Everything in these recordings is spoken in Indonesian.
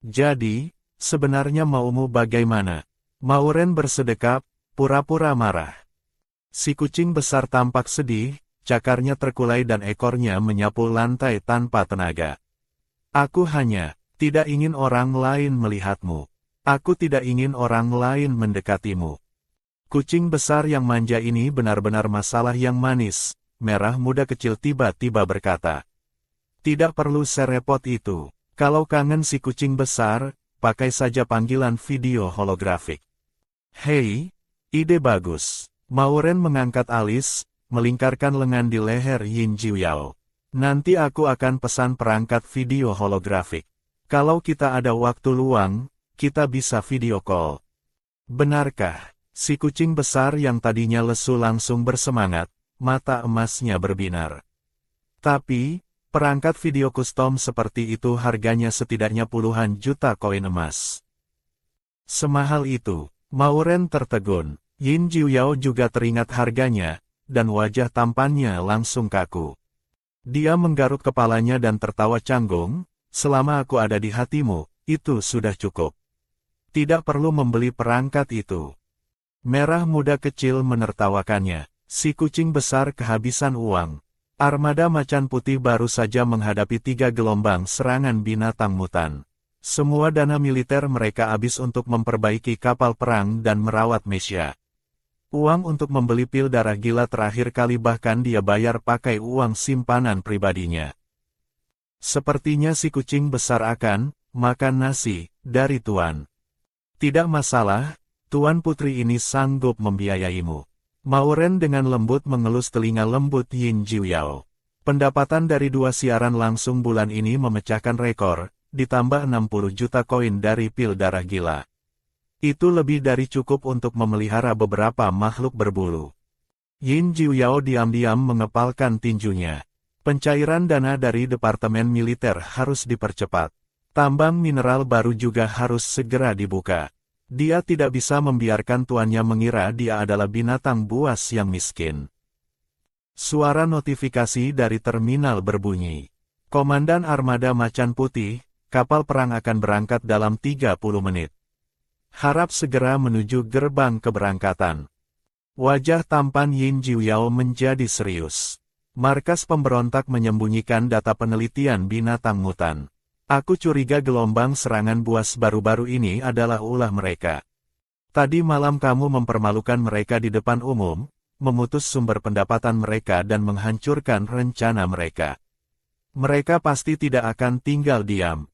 Jadi, sebenarnya maumu bagaimana? Mauren bersedekap, pura-pura marah. Si kucing besar tampak sedih, cakarnya terkulai dan ekornya menyapu lantai tanpa tenaga. Aku hanya tidak ingin orang lain melihatmu. Aku tidak ingin orang lain mendekatimu. Kucing besar yang manja ini benar-benar masalah yang manis. Merah muda kecil tiba-tiba berkata. Tidak perlu serepot itu. Kalau kangen si kucing besar, pakai saja panggilan video holografik. Hei, ide bagus. Mauren mengangkat alis, melingkarkan lengan di leher Yin Jiuyao. Nanti aku akan pesan perangkat video holografik. Kalau kita ada waktu luang, kita bisa video call. Benarkah? Si kucing besar yang tadinya lesu langsung bersemangat. Mata emasnya berbinar. Tapi, perangkat video custom seperti itu harganya setidaknya puluhan juta koin emas. Semahal itu, Mauren tertegun. Yin Jiuyao juga teringat harganya, dan wajah tampannya langsung kaku. Dia menggaruk kepalanya dan tertawa canggung, selama aku ada di hatimu, itu sudah cukup. Tidak perlu membeli perangkat itu. Merah muda kecil menertawakannya. Si kucing besar kehabisan uang. Armada macan putih baru saja menghadapi 3 gelombang serangan binatang mutan. Semua dana militer mereka habis untuk memperbaiki kapal perang dan merawat Mesya. Uang untuk membeli pil darah gila terakhir kali bahkan dia bayar pakai uang simpanan pribadinya. Sepertinya si kucing besar akan makan nasi dari Tuan. Tidak masalah, Tuan Putri ini sanggup membiayaimu. Mauren dengan lembut mengelus telinga lembut Yin Jiuyao. Pendapatan dari 2 siaran langsung bulan ini memecahkan rekor, ditambah 60 juta koin dari pil darah gila. Itu lebih dari cukup untuk memelihara beberapa makhluk berbulu. Yin Jiuyao diam-diam mengepalkan tinjunya. Pencairan dana dari Departemen Militer harus dipercepat. Tambang mineral baru juga harus segera dibuka. Dia tidak bisa membiarkan tuannya mengira dia adalah binatang buas yang miskin. Suara notifikasi dari terminal berbunyi. Komandan Armada Macan Putih, kapal perang akan berangkat dalam 30 menit. Harap segera menuju gerbang keberangkatan. Wajah tampan Yin Jiuyao menjadi serius. Markas pemberontak menyembunyikan data penelitian binatang mutan. Aku curiga gelombang serangan buas baru-baru ini adalah ulah mereka. Tadi malam kamu mempermalukan mereka di depan umum, memutus sumber pendapatan mereka dan menghancurkan rencana mereka. Mereka pasti tidak akan tinggal diam.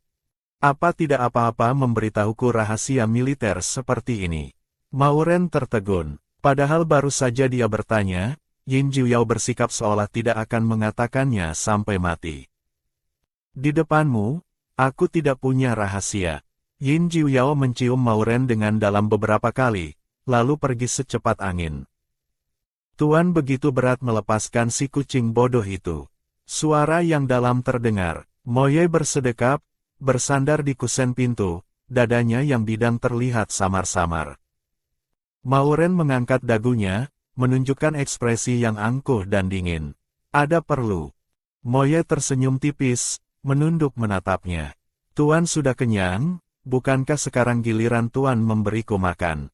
Apa tidak apa-apa memberitahuku rahasia militer seperti ini? Mauren tertegun. Padahal baru saja dia bertanya, Yin Jiuyao bersikap seolah tidak akan mengatakannya sampai mati. Di depanmu, aku tidak punya rahasia. Yin Jiuyao mencium Mauren dengan dalam beberapa kali, lalu pergi secepat angin. Tuan begitu berat melepaskan si kucing bodoh itu. Suara yang dalam terdengar. Moye bersedekap, bersandar di kusen pintu, dadanya yang bidang terlihat samar-samar. Mauren mengangkat dagunya, menunjukkan ekspresi yang angkuh dan dingin. Ada perlu. Moye tersenyum tipis, menunduk menatapnya. Tuan sudah kenyang, bukankah sekarang giliran Tuan memberiku makan?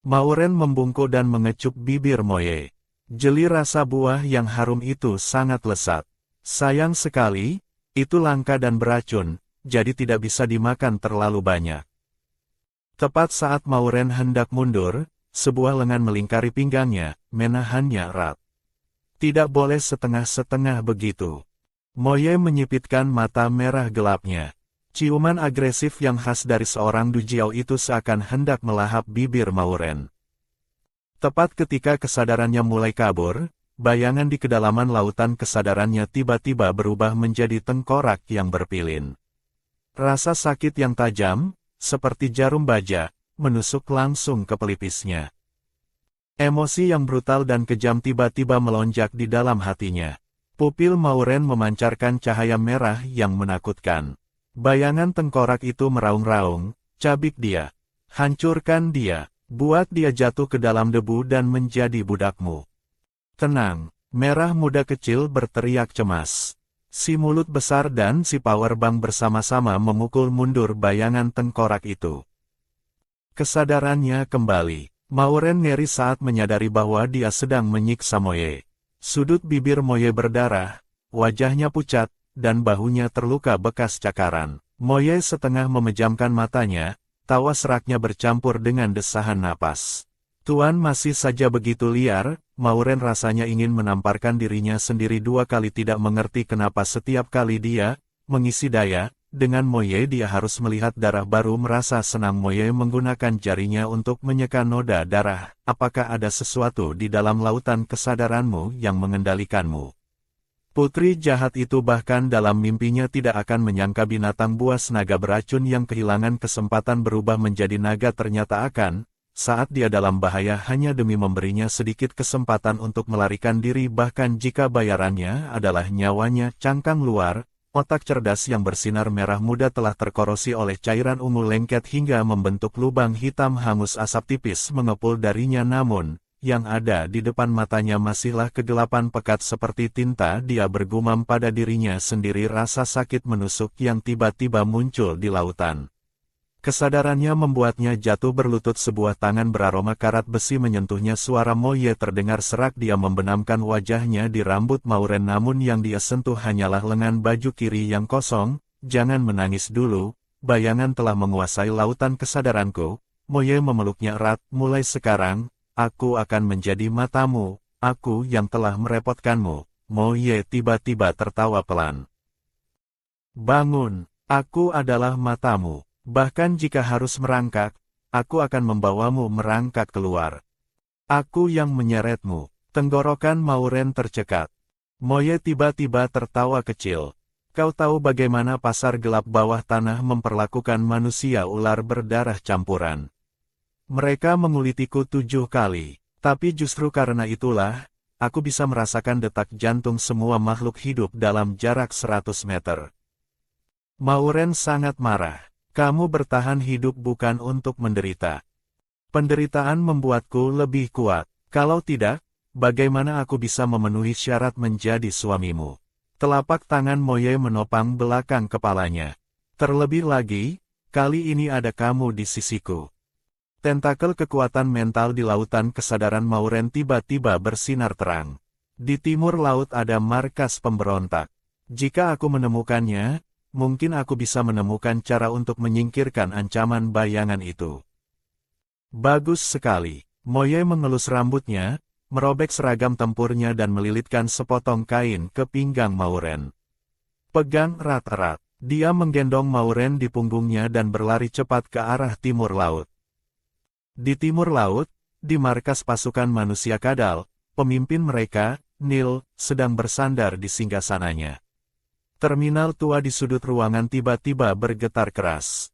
Mauren membungkuk dan mengecup bibir Moye. Jeli rasa buah yang harum itu sangat lezat. Sayang sekali, itu langka dan beracun, jadi tidak bisa dimakan terlalu banyak. Tepat saat Mauren hendak mundur, sebuah lengan melingkari pinggangnya, menahannya erat. Tidak boleh setengah-setengah begitu. Moye menyipitkan mata merah gelapnya. Ciuman agresif yang khas dari seorang Dujiao itu seakan hendak melahap bibir Mauren. Tepat ketika kesadarannya mulai kabur, bayangan di kedalaman lautan kesadarannya tiba-tiba berubah menjadi tengkorak yang berpilin. Rasa sakit yang tajam, seperti jarum baja, menusuk langsung ke pelipisnya. Emosi yang brutal dan kejam tiba-tiba melonjak di dalam hatinya. Pupil Mauren memancarkan cahaya merah yang menakutkan. Bayangan tengkorak itu meraung-raung, cabik dia. Hancurkan dia, buat dia jatuh ke dalam debu dan menjadi budakmu. Tenang, merah muda kecil berteriak cemas. Si mulut besar dan si powerbank bersama-sama memukul mundur bayangan tengkorak itu. Kesadarannya kembali. Mauren ngeri saat menyadari bahwa dia sedang menyiksa Moye. Sudut bibir Moye berdarah, wajahnya pucat, dan bahunya terluka bekas cakaran. Moye setengah memejamkan matanya, tawa seraknya bercampur dengan desahan napas. Tuan masih saja begitu liar, Mauren rasanya ingin menamparkan dirinya sendiri 2 kali, tidak mengerti kenapa setiap kali dia mengisi daya dengan Moye dia harus melihat darah baru. Merasa senang Moye menggunakan jarinya untuk menyeka noda darah. Apakah ada sesuatu di dalam lautan kesadaranmu yang mengendalikanmu? Putri jahat itu bahkan dalam mimpinya tidak akan menyangka binatang buas naga beracun yang kehilangan kesempatan berubah menjadi naga ternyata akan, saat dia dalam bahaya hanya demi memberinya sedikit kesempatan untuk melarikan diri, bahkan jika bayarannya adalah nyawanya. Cangkang luar, otak cerdas yang bersinar merah muda telah terkorosi oleh cairan ungu lengket hingga membentuk lubang hitam hangus. Asap tipis mengepul darinya, namun yang ada di depan matanya masihlah kegelapan pekat seperti tinta. Dia bergumam pada dirinya sendiri, rasa sakit menusuk yang tiba-tiba muncul di lautan. Kesadarannya membuatnya jatuh berlutut. Sebuah tangan beraroma karat besi menyentuhnya. Suara Moye terdengar serak. Dia membenamkan wajahnya di rambut Mauren, namun yang dia sentuh hanyalah lengan baju kiri yang kosong. Jangan menangis dulu, bayangan telah menguasai lautan kesadaranku. Moye memeluknya erat. Mulai sekarang, aku akan menjadi matamu, aku yang telah merepotkanmu. Moye tiba-tiba tertawa pelan. Bangun, aku adalah matamu. Bahkan jika harus merangkak, aku akan membawamu merangkak keluar. Aku yang menyeretmu. Tenggorokan Mauren tercekat. Moye tiba-tiba tertawa kecil. Kau tahu bagaimana pasar gelap bawah tanah memperlakukan manusia ular berdarah campuran? Mereka mengulitiku 7 kali. Tapi justru karena itulah, aku bisa merasakan detak jantung semua makhluk hidup dalam jarak 100 meter. Mauren sangat marah. Kamu bertahan hidup bukan untuk menderita. Penderitaan membuatku lebih kuat. Kalau tidak, bagaimana aku bisa memenuhi syarat menjadi suamimu? Telapak tangan Moye menopang belakang kepalanya. Terlebih lagi, kali ini ada kamu di sisiku. Tentakel kekuatan mental di lautan kesadaran Mauren tiba-tiba bersinar terang. Di timur laut ada markas pemberontak. Jika aku menemukannya, mungkin aku bisa menemukan cara untuk menyingkirkan ancaman bayangan itu. Bagus sekali. Moye mengelus rambutnya, merobek seragam tempurnya dan melilitkan sepotong kain ke pinggang Mauren. Pegang erat-erat. Dia menggendong Mauren di punggungnya dan berlari cepat ke arah timur laut. Di timur laut, di markas pasukan manusia kadal, pemimpin mereka, Nil, sedang bersandar di singgasananya. Terminal tua di sudut ruangan tiba-tiba bergetar keras.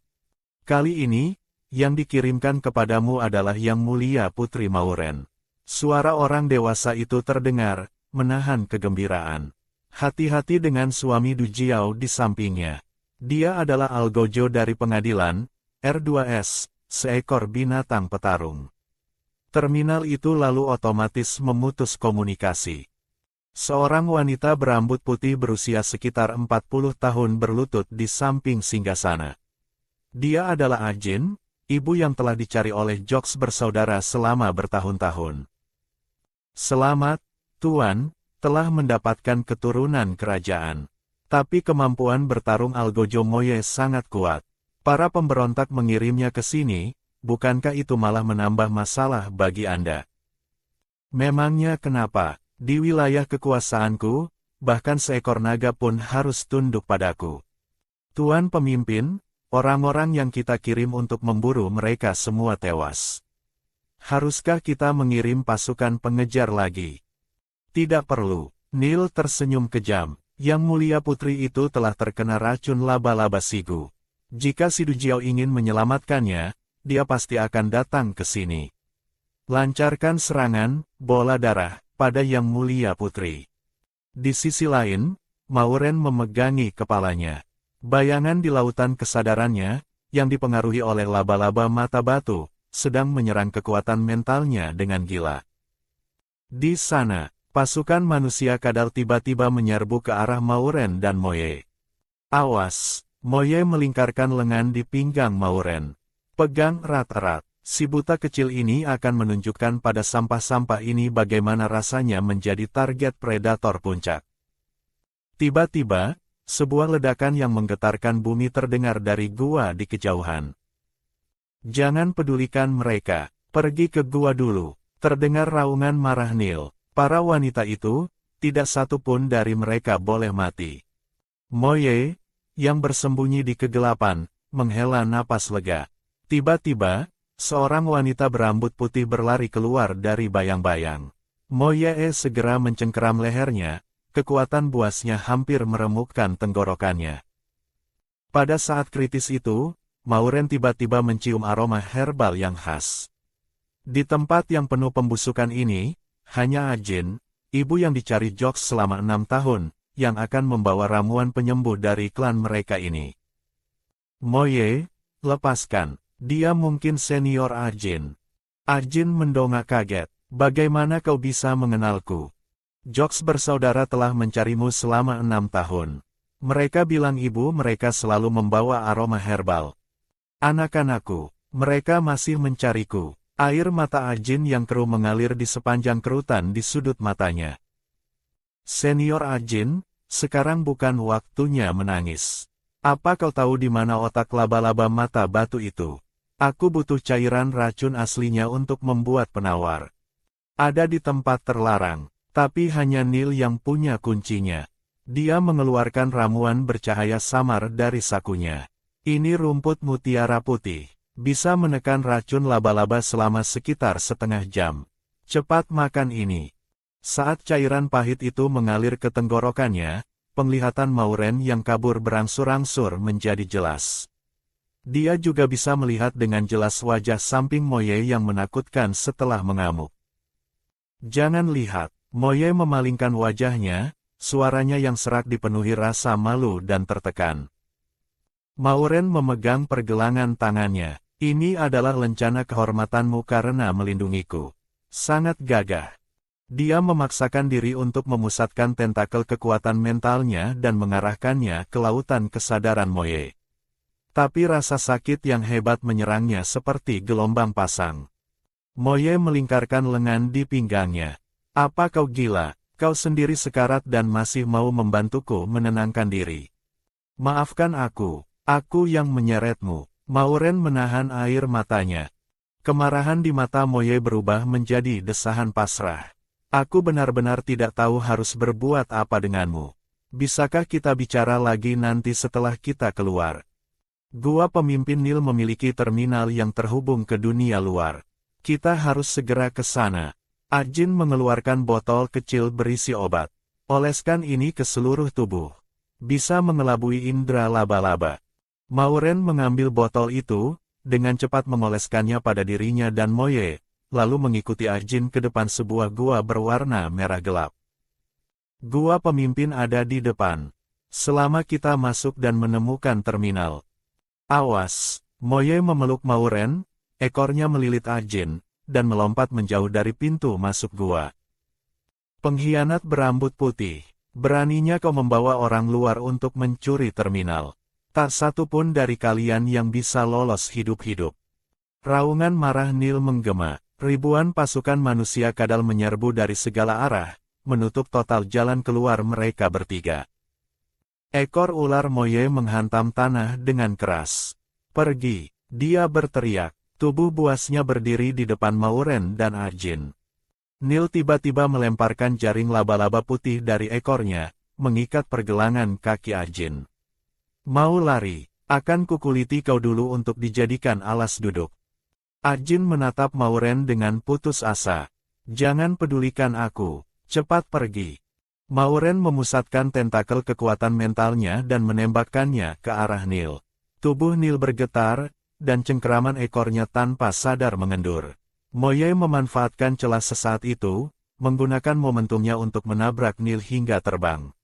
Kali ini, yang dikirimkan kepadamu adalah Yang Mulia Putri Mauren. Suara orang dewasa itu terdengar, menahan kegembiraan. Hati-hati dengan suami Du Jiao di sampingnya. Dia adalah Algojo dari pengadilan, R2S, seekor binatang petarung. Terminal itu lalu otomatis memutus komunikasi. Seorang wanita berambut putih berusia sekitar 40 tahun berlutut di samping singgasana. Dia adalah Ajin, ibu yang telah dicari oleh Joks bersaudara selama bertahun-tahun. Selamat, Tuan, telah mendapatkan keturunan kerajaan. Tapi kemampuan bertarung Algojo Moye sangat kuat. Para pemberontak mengirimnya ke sini, bukankah itu malah menambah masalah bagi Anda? Memangnya kenapa? Di wilayah kekuasaanku, bahkan seekor naga pun harus tunduk padaku. Tuan pemimpin, orang-orang yang kita kirim untuk memburu mereka semua tewas. Haruskah kita mengirim pasukan pengejar lagi? Tidak perlu. Nil tersenyum kejam. Yang Mulia Putri itu telah terkena racun laba-laba sigu. Jika si Du Jiao ingin menyelamatkannya, dia pasti akan datang ke sini. Lancarkan serangan, bola darah, pada Yang Mulia Putri. Di sisi lain, Mauren memegangi kepalanya. Bayangan di lautan kesadarannya, yang dipengaruhi oleh laba-laba mata batu, sedang menyerang kekuatan mentalnya dengan gila. Di sana, Pasukan manusia kadal tiba-tiba menyerbu ke arah Mauren dan Moye. Awas! Moye melingkarkan lengan di pinggang Mauren. Pegang erat-erat. Si buta kecil ini akan menunjukkan pada sampah-sampah ini bagaimana rasanya menjadi target predator puncak. Tiba-tiba, sebuah ledakan yang menggetarkan bumi terdengar dari gua di kejauhan. Jangan pedulikan mereka, pergi ke gua dulu. Terdengar raungan marah Neil. Para wanita itu, tidak satu pun dari mereka boleh mati. Moye, yang bersembunyi di kegelapan, menghela napas lega. Tiba-tiba, seorang wanita berambut putih berlari keluar dari bayang-bayang. Moye segera mencengkeram lehernya, kekuatan buasnya hampir meremukkan tenggorokannya. Pada saat kritis itu, Mauren tiba-tiba mencium aroma herbal yang khas. Di tempat yang penuh pembusukan ini, hanya Ajin, ibu yang dicari Jox selama 6 tahun, yang akan membawa ramuan penyembuh dari klan mereka ini. Moye, lepaskan, dia mungkin senior Ajin. Ajin mendongak kaget, bagaimana kau bisa mengenalku? Jox bersaudara telah mencarimu selama 6 tahun. Mereka bilang ibu mereka selalu membawa aroma herbal. Anak-anakku, mereka masih mencariku. Air mata Ajin yang keruh mengalir di sepanjang kerutan di sudut matanya. Senior Ajin, sekarang bukan waktunya menangis. Apa kau tahu di mana otak laba-laba mata batu itu? Aku butuh cairan racun aslinya untuk membuat penawar. Ada di tempat terlarang, tapi hanya Neil yang punya kuncinya. Dia mengeluarkan ramuan bercahaya samar dari sakunya. Ini rumput mutiara putih. Bisa menekan racun laba-laba selama sekitar setengah jam. Cepat makan ini. Saat cairan pahit itu mengalir ke tenggorokannya, penglihatan Mauren yang kabur berangsur-angsur menjadi jelas. Dia juga bisa melihat dengan jelas wajah samping Moye yang menakutkan setelah mengamuk. Jangan lihat, Moye memalingkan wajahnya, suaranya yang serak dipenuhi rasa malu dan tertekan. Mauren memegang pergelangan tangannya. Ini adalah lencana kehormatanmu karena melindungiku. Sangat gagah. Dia memaksakan diri untuk memusatkan tentakel kekuatan mentalnya dan mengarahkannya ke lautan kesadaran Moye. Tapi rasa sakit yang hebat menyerangnya seperti gelombang pasang. Moye melingkarkan lengan di pinggangnya. Apa kau gila? Kau sendiri sekarat dan masih mau membantuku menenangkan diri. Maafkan aku yang menyeretmu. Mauren menahan air matanya. Kemarahan di mata Moye berubah menjadi desahan pasrah. Aku benar-benar tidak tahu harus berbuat apa denganmu. Bisakah kita bicara lagi nanti setelah kita keluar? Gua pemimpin Nil memiliki terminal yang terhubung ke dunia luar. Kita harus segera ke sana. Ajin mengeluarkan botol kecil berisi obat. Oleskan ini ke seluruh tubuh. Bisa mengelabui indera laba-laba. Mauren mengambil botol itu, dengan cepat mengoleskannya pada dirinya dan Moye, lalu mengikuti Ajin ke depan sebuah gua berwarna merah gelap. Gua pemimpin ada di depan. Selama kita masuk dan menemukan terminal. Awas, Moye memeluk Mauren, ekornya melilit Ajin, dan melompat menjauh dari pintu masuk gua. Pengkhianat berambut putih, beraninya kau membawa orang luar untuk mencuri terminal. Tak satu pun dari kalian yang bisa lolos hidup-hidup. Raungan marah Neil menggema, ribuan pasukan manusia kadal menyerbu dari segala arah, menutup total jalan keluar mereka bertiga. Ekor ular Moye menghantam tanah dengan keras. Pergi, dia berteriak, tubuh buasnya berdiri di depan Mauren dan Ajin. Neil tiba-tiba melemparkan jaring laba-laba putih dari ekornya, mengikat pergelangan kaki Ajin. Mau lari, akan kukuliti kau dulu untuk dijadikan alas duduk. Ajin menatap Mauren dengan putus asa. Jangan pedulikan aku, cepat pergi. Mauren memusatkan tentakel kekuatan mentalnya dan menembakkannya ke arah Neil. Tubuh Neil bergetar, dan cengkeraman ekornya tanpa sadar mengendur. Moye memanfaatkan celah sesaat itu, menggunakan momentumnya untuk menabrak Neil hingga terbang.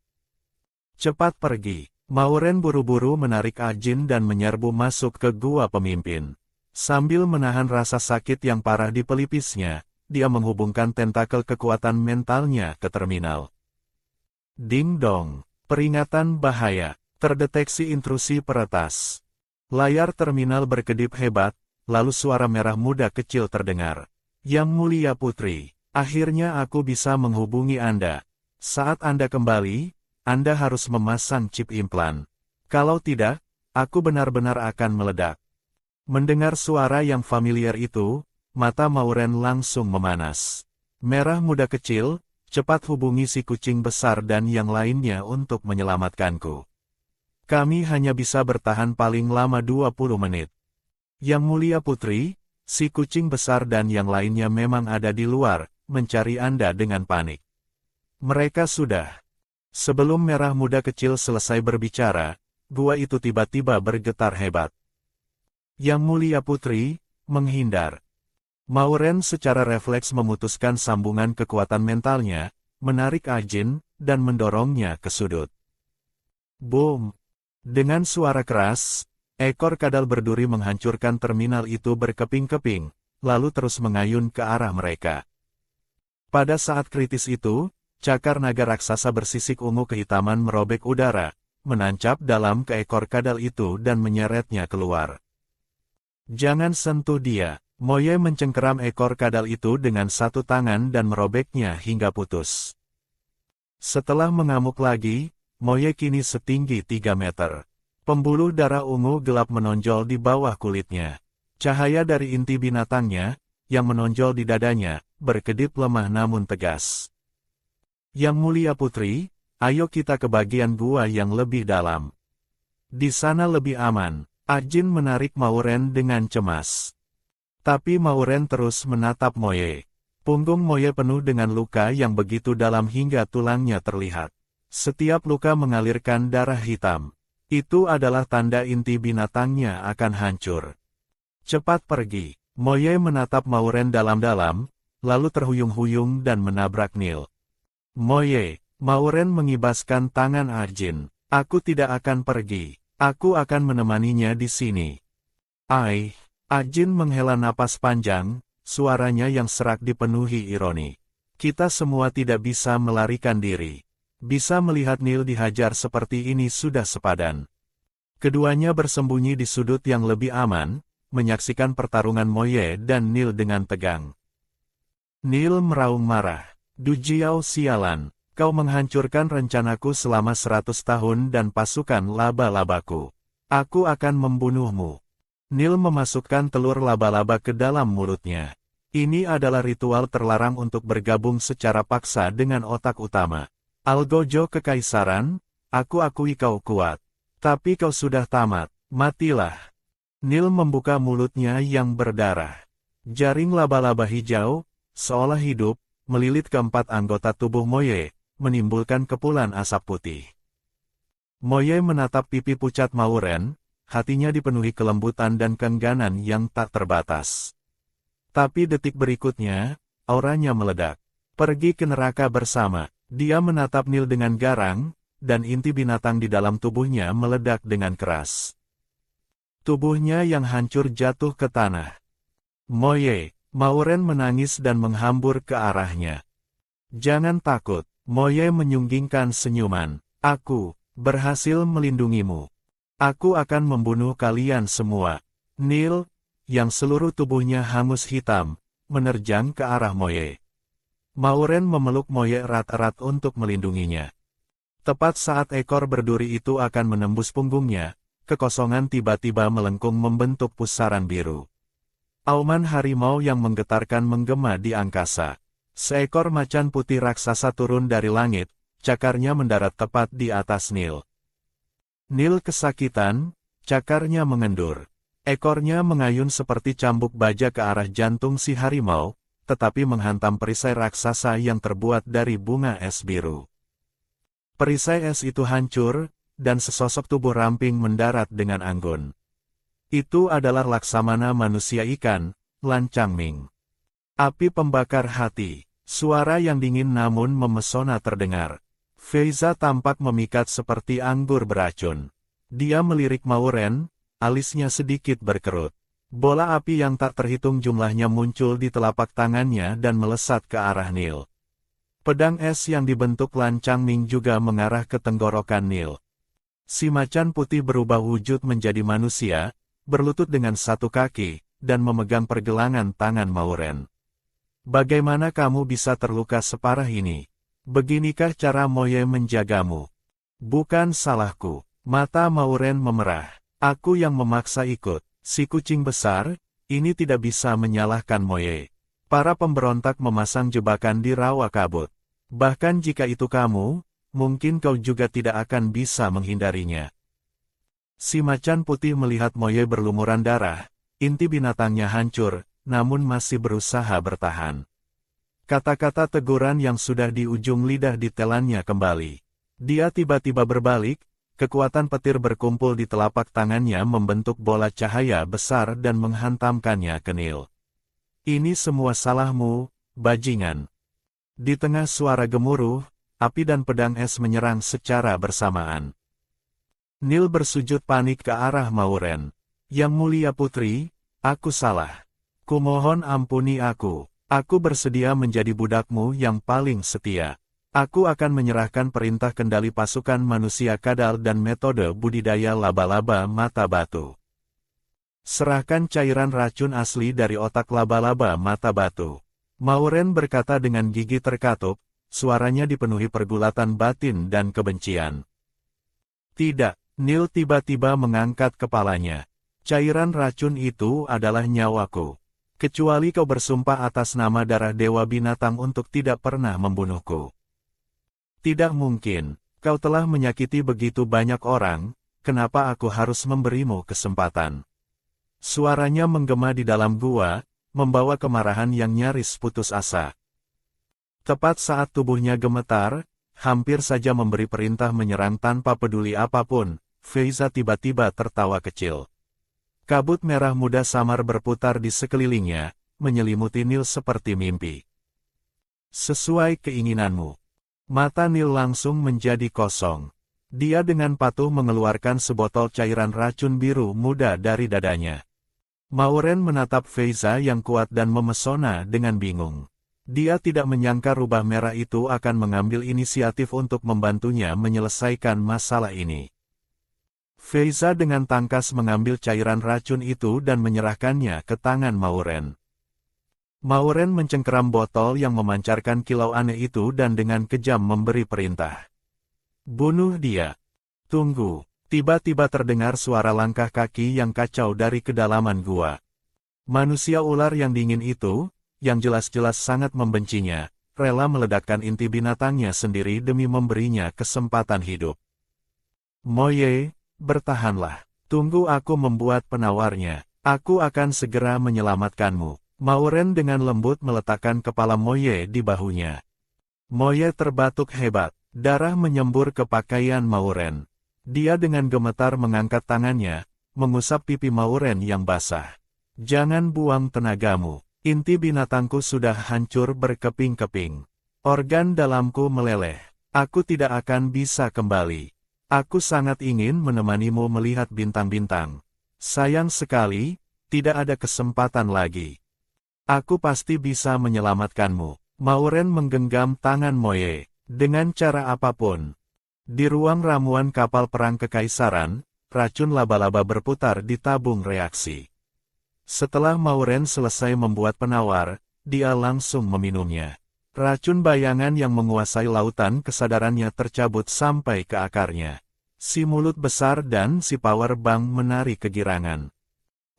Cepat pergi. Mauren buru-buru menarik Ajin dan menyerbu masuk ke gua pemimpin. Sambil menahan rasa sakit yang parah di pelipisnya, dia menghubungkan tentakel kekuatan mentalnya ke terminal. Ding dong, peringatan bahaya, terdeteksi intrusi peretas. Layar terminal berkedip hebat, lalu suara merah muda kecil terdengar. Yang Mulia Putri, akhirnya aku bisa menghubungi Anda. Saat Anda kembali, Anda harus memasang chip implan. Kalau tidak, aku benar-benar akan meledak. Mendengar suara yang familiar itu, mata Mauren langsung memanas. Merah muda kecil, cepat hubungi si kucing besar dan yang lainnya untuk menyelamatkanku. Kami hanya bisa bertahan paling lama 20 menit. Yang Mulia Putri, si kucing besar dan yang lainnya memang ada di luar, mencari Anda dengan panik. Mereka sudah. Sebelum merah muda kecil selesai berbicara, gua itu tiba-tiba bergetar hebat. Yang Mulia Putri, menghindar. Mauren secara refleks memutuskan sambungan kekuatan mentalnya, menarik Ajin, dan mendorongnya ke sudut. Boom! Dengan suara keras, ekor kadal berduri menghancurkan terminal itu berkeping-keping, lalu terus mengayun ke arah mereka. Pada saat kritis itu, cakar naga raksasa bersisik ungu kehitaman merobek udara, menancap dalam ke ekor kadal itu dan menyeretnya keluar. Jangan sentuh dia, Moye mencengkeram ekor kadal itu dengan satu tangan dan merobeknya hingga putus. Setelah mengamuk lagi, Moye kini setinggi 3 meter. Pembuluh darah ungu gelap menonjol di bawah kulitnya. Cahaya dari inti binatangnya, yang menonjol di dadanya, berkedip lemah namun tegas. Yang Mulia Putri, ayo kita ke bagian gua yang lebih dalam. Di sana lebih aman. Ajin menarik Mauren dengan cemas. Tapi Mauren terus menatap Moye. Punggung Moye penuh dengan luka yang begitu dalam hingga tulangnya terlihat. Setiap luka mengalirkan darah hitam. Itu adalah tanda inti binatangnya akan hancur. Cepat pergi. Moye menatap Mauren dalam-dalam, lalu terhuyung-huyung dan menabrak Nil. Moye, Mauren mengibaskan tangan Ajin. Aku tidak akan pergi. Aku akan menemaninya di sini. Ajin menghela napas panjang, suaranya yang serak dipenuhi ironi. Kita semua tidak bisa melarikan diri. Bisa melihat Nil dihajar seperti ini sudah sepadan. Keduanya bersembunyi di sudut yang lebih aman, menyaksikan pertarungan Moye dan Nil dengan tegang. Nil meraung marah. Du Jiao sialan. Kau menghancurkan rencanaku selama 100 tahun dan pasukan laba-labaku. Aku akan membunuhmu. Nil memasukkan telur laba-laba ke dalam mulutnya. Ini adalah ritual terlarang untuk bergabung secara paksa dengan otak utama. Algojo Kekaisaran, aku akui kau kuat. Tapi kau sudah tamat, matilah. Nil membuka mulutnya yang berdarah. Jaring laba-laba hijau, seolah hidup, melilit keempat anggota tubuh Moye, menimbulkan kepulan asap putih. Moye menatap pipi pucat Mauren, hatinya dipenuhi kelembutan dan keengganan yang tak terbatas. Tapi detik berikutnya, auranya meledak. Pergi ke neraka bersama. Dia menatap Nil dengan garang, dan inti binatang di dalam tubuhnya meledak dengan keras. Tubuhnya yang hancur jatuh ke tanah. Moye, Mauren menangis dan menghambur ke arahnya. Jangan takut. Moye menyunggingkan senyuman. Aku berhasil melindungimu. Aku akan membunuh kalian semua. Nil, yang seluruh tubuhnya hangus hitam, menerjang ke arah Moye. Mauren memeluk Moye erat-erat untuk melindunginya. Tepat saat ekor berduri itu akan menembus punggungnya, kekosongan tiba-tiba melengkung membentuk pusaran biru. Auman harimau yang menggetarkan menggema di angkasa. Seekor macan putih raksasa turun dari langit, cakarnya mendarat tepat di atas Nil. Nil kesakitan, cakarnya mengendur. Ekornya mengayun seperti cambuk baja ke arah jantung si harimau, tetapi menghantam perisai raksasa yang terbuat dari bunga es biru. Perisai es itu hancur, dan sesosok tubuh ramping mendarat dengan anggun. Itu adalah laksamana manusia ikan, Lan Changming. Api pembakar hati, suara yang dingin namun memesona terdengar. Feiza tampak memikat seperti anggur beracun. Dia melirik Mauren, alisnya sedikit berkerut. Bola api yang tak terhitung jumlahnya muncul di telapak tangannya dan melesat ke arah Neil. Pedang es yang dibentuk lancang Ming juga mengarah ke tenggorokan Neil. Si macan putih berubah wujud menjadi manusia, berlutut dengan satu kaki, dan memegang pergelangan tangan Mauren. Bagaimana kamu bisa terluka separah ini? Beginikah cara Moye menjagamu? Bukan salahku. Mata Mauren memerah. Aku yang memaksa ikut. Si kucing besar, ini tidak bisa menyalahkan Moye. Para pemberontak memasang jebakan di rawa kabut. Bahkan jika itu kamu, mungkin kau juga tidak akan bisa menghindarinya. Si macan putih melihat Moye berlumuran darah, inti binatangnya hancur, namun masih berusaha bertahan. Kata-kata teguran yang sudah di ujung lidah ditelannya kembali. Dia tiba-tiba berbalik, kekuatan petir berkumpul di telapak tangannya membentuk bola cahaya besar dan menghantamkannya ke Neil. Ini semua salahmu, bajingan. Di tengah suara gemuruh, api dan pedang es menyerang secara bersamaan. Neil bersujud panik ke arah Mauren. Yang mulia putri, aku salah. Kumohon ampuni aku. Aku bersedia menjadi budakmu yang paling setia. Aku akan menyerahkan perintah kendali pasukan manusia kadal dan metode budidaya laba-laba mata batu. Serahkan cairan racun asli dari otak laba-laba mata batu. Mauren berkata dengan gigi terkatup, suaranya dipenuhi pergulatan batin dan kebencian. Tidak, Neil tiba-tiba mengangkat kepalanya. Cairan racun itu adalah nyawaku. Kecuali kau bersumpah atas nama darah Dewa Binatang untuk tidak pernah membunuhku. Tidak mungkin, kau telah menyakiti begitu banyak orang, kenapa aku harus memberimu kesempatan? Suaranya menggema di dalam gua, membawa kemarahan yang nyaris putus asa. Tepat saat tubuhnya gemetar, hampir saja memberi perintah menyerang tanpa peduli apapun, Feiza tiba-tiba tertawa kecil. Kabut merah muda samar berputar di sekelilingnya, menyelimuti Neil seperti mimpi. Sesuai keinginanmu. Mata Neil langsung menjadi kosong. Dia dengan patuh mengeluarkan sebotol cairan racun biru muda dari dadanya. Mauren menatap Feiza yang kuat dan memesona dengan bingung. Dia tidak menyangka rubah merah itu akan mengambil inisiatif untuk membantunya menyelesaikan masalah ini. Feiza dengan tangkas mengambil cairan racun itu dan menyerahkannya ke tangan Mauren. Mauren mencengkeram botol yang memancarkan kilau aneh itu dan dengan kejam memberi perintah. Bunuh dia. Tunggu. Tiba-tiba terdengar suara langkah kaki yang kacau dari kedalaman gua. Manusia ular yang dingin itu, yang jelas-jelas sangat membencinya, rela meledakkan inti binatangnya sendiri demi memberinya kesempatan hidup. Moye, bertahanlah. Tunggu aku membuat penawarnya. Aku akan segera menyelamatkanmu. Mauren dengan lembut meletakkan kepala Moye di bahunya. Moye terbatuk hebat, darah menyembur ke pakaian Mauren. Dia dengan gemetar mengangkat tangannya, mengusap pipi Mauren yang basah. Jangan buang tenagamu, inti binatangku sudah hancur berkeping-keping. Organ dalamku meleleh, aku tidak akan bisa kembali. Aku sangat ingin menemanimu melihat bintang-bintang. Sayang sekali, tidak ada kesempatan lagi. Aku pasti bisa menyelamatkanmu. Mauren menggenggam tangan Moye, dengan cara apapun. Di ruang ramuan kapal perang kekaisaran, racun laba-laba berputar di tabung reaksi. Setelah Mauren selesai membuat penawar, dia langsung meminumnya. Racun bayangan yang menguasai lautan kesadarannya tercabut sampai ke akarnya. Si mulut besar dan si power bank menari kegirangan.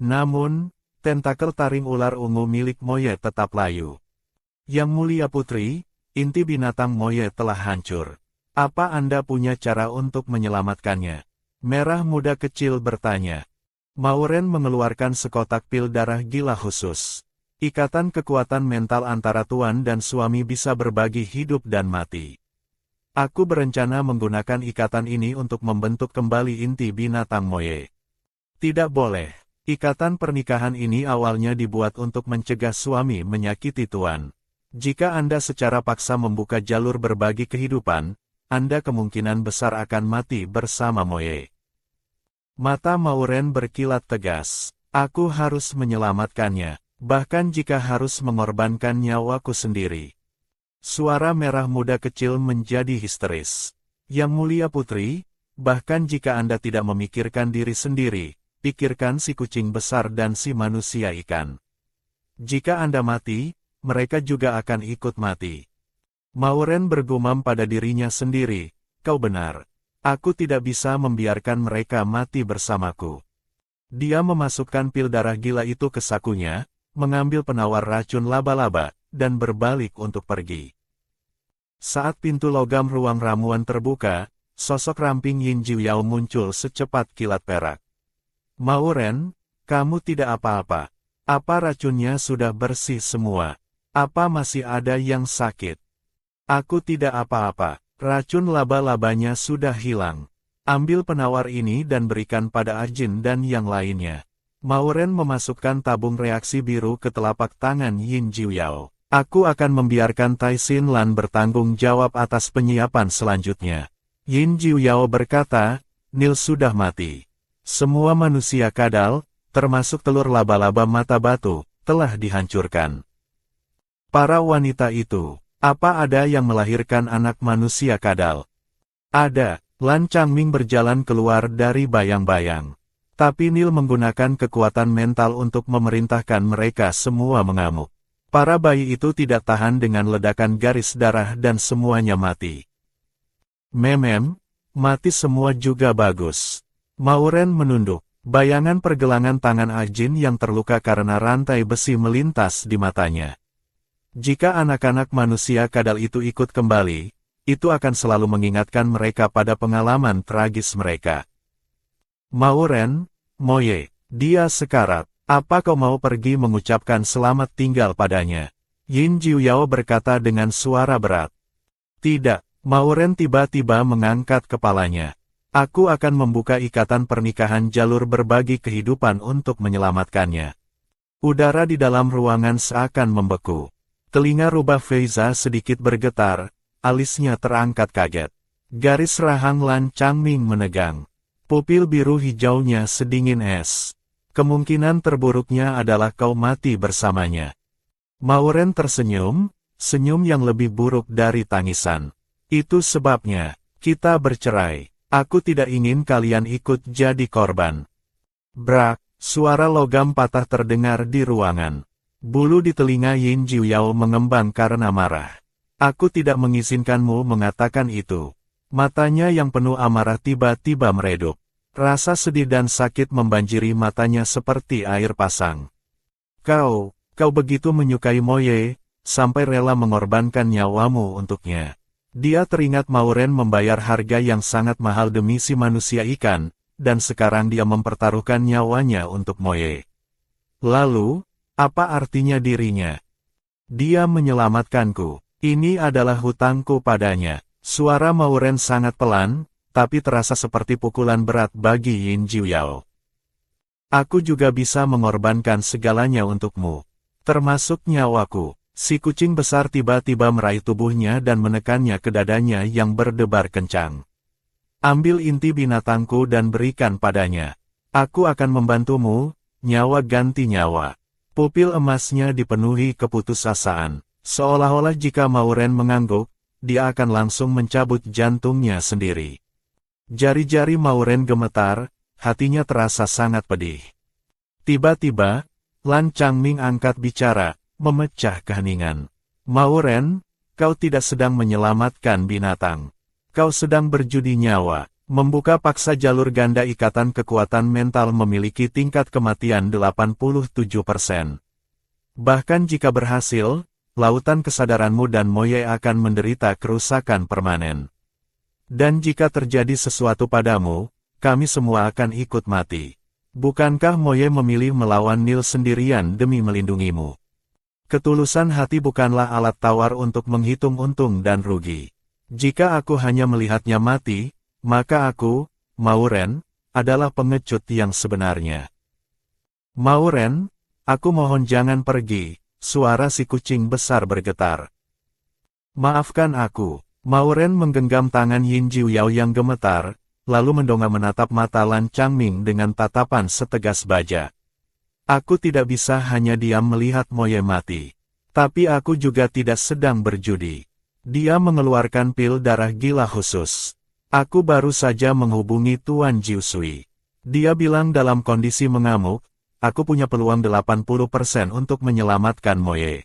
Namun, tentakel taring ular ungu milik Moye tetap layu. Yang mulia putri, inti binatang Moye telah hancur. Apa Anda punya cara untuk menyelamatkannya? Merah muda kecil bertanya. Mauren mengeluarkan sekotak pil darah gila khusus. Ikatan kekuatan mental antara tuan dan suami bisa berbagi hidup dan mati. Aku berencana menggunakan ikatan ini untuk membentuk kembali inti binatang Moye. Tidak boleh. Ikatan pernikahan ini awalnya dibuat untuk mencegah suami menyakiti tuan. Jika Anda secara paksa membuka jalur berbagi kehidupan, Anda kemungkinan besar akan mati bersama Moye. Mata Mauren berkilat tegas. Aku harus menyelamatkannya, bahkan jika harus mengorbankan nyawaku sendiri. Suara merah muda kecil menjadi histeris. Yang mulia putri, bahkan jika Anda tidak memikirkan diri sendiri, pikirkan si kucing besar dan si manusia ikan. Jika Anda mati, mereka juga akan ikut mati. Mauren bergumam pada dirinya sendiri, kau benar. Aku tidak bisa membiarkan mereka mati bersamaku. Dia memasukkan pil darah gila itu ke sakunya, mengambil penawar racun laba-laba, dan berbalik untuk pergi. Saat pintu logam ruang ramuan terbuka, sosok ramping Yin Jiuyao muncul secepat kilat perak. Mauren, kamu tidak apa-apa. Apa racunnya sudah bersih semua? Apa masih ada yang sakit? Aku tidak apa-apa. Racun laba-labanya sudah hilang. Ambil penawar ini dan berikan pada Ajin dan yang lainnya. Mauren memasukkan tabung reaksi biru ke telapak tangan Yin Jiuyao. Aku akan membiarkan Tai Xin Lan bertanggung jawab atas penyiapan selanjutnya. Yin Jiuyao berkata, Nil sudah mati. Semua manusia kadal, termasuk telur laba-laba mata batu, telah dihancurkan. Para wanita itu, apa ada yang melahirkan anak manusia kadal? Ada. Lan Changming berjalan keluar dari bayang-bayang. Tapi Nil menggunakan kekuatan mental untuk memerintahkan mereka semua mengamuk. Para bayi itu tidak tahan dengan ledakan garis darah dan semuanya mati. Memem, mati semua juga bagus. Mauren menunduk. Bayangan pergelangan tangan Ajin yang terluka karena rantai besi melintas di matanya. Jika anak-anak manusia kadal itu ikut kembali, itu akan selalu mengingatkan mereka pada pengalaman tragis mereka. Mauren, Moye, dia sekarat. Apa kau mau pergi mengucapkan selamat tinggal padanya? Yin Jiuyao berkata dengan suara berat. Tidak, Mauren tiba-tiba mengangkat kepalanya. Aku akan membuka ikatan pernikahan jalur berbagi kehidupan untuk menyelamatkannya. Udara di dalam ruangan seakan membeku. Telinga rubah Feiza sedikit bergetar. Alisnya terangkat kaget. Garis rahang Lan Changming menegang. Pupil biru hijaunya sedingin es. Kemungkinan terburuknya adalah kau mati bersamanya. Mauren tersenyum, senyum yang lebih buruk dari tangisan. Itu sebabnya, kita bercerai. Aku tidak ingin kalian ikut jadi korban. Brak, suara logam patah terdengar di ruangan. Bulu di telinga Yin Jiuyao mengembang karena marah. Aku tidak mengizinkanmu mengatakan itu. Matanya yang penuh amarah tiba-tiba meredup. Rasa sedih dan sakit membanjiri matanya seperti air pasang. Kau begitu menyukai Moye, sampai rela mengorbankan nyawamu untuknya. Dia teringat Mauren membayar harga yang sangat mahal demi si manusia ikan, dan sekarang dia mempertaruhkan nyawanya untuk Moye. Lalu, apa artinya dirinya? Dia menyelamatkanku. Ini adalah hutangku padanya. Suara Mauren sangat pelan, tapi terasa seperti pukulan berat bagi Yin Jiuyao. Aku juga bisa mengorbankan segalanya untukmu. Termasuk nyawaku. Si kucing besar tiba-tiba meraih tubuhnya dan menekannya ke dadanya yang berdebar kencang. Ambil inti binatangku dan berikan padanya. Aku akan membantumu, nyawa ganti nyawa. Pupil emasnya dipenuhi keputusasaan. Seolah-olah jika Mauren mengangguk, dia akan langsung mencabut jantungnya sendiri. Jari-jari Mauren gemetar, hatinya terasa sangat pedih. Tiba-tiba, Lan Changming angkat bicara, memecah keheningan. Mauren, kau tidak sedang menyelamatkan binatang. Kau sedang berjudi nyawa. Membuka paksa jalur ganda ikatan kekuatan mental memiliki tingkat kematian 87%. Bahkan jika berhasil, lautan kesadaranmu dan Moye akan menderita kerusakan permanen. Dan jika terjadi sesuatu padamu, kami semua akan ikut mati. Bukankah Moye memilih melawan Nil sendirian demi melindungimu? Ketulusan hati bukanlah alat tawar untuk menghitung untung dan rugi. Jika aku hanya melihatnya mati, maka aku, Mauren, adalah pengecut yang sebenarnya. Mauren, aku mohon jangan pergi, suara si kucing besar bergetar. Maafkan aku. Mauren menggenggam tangan Yin Jiuyao yang gemetar, lalu mendongak menatap mata Lan Changming dengan tatapan setegas baja. Aku tidak bisa hanya diam melihat Moye mati. Tapi aku juga tidak sedang berjudi. Dia mengeluarkan pil darah gila khusus. Aku baru saja menghubungi Tuan Jiusui. Dia bilang dalam kondisi mengamuk, aku punya peluang 80% untuk menyelamatkan Moye.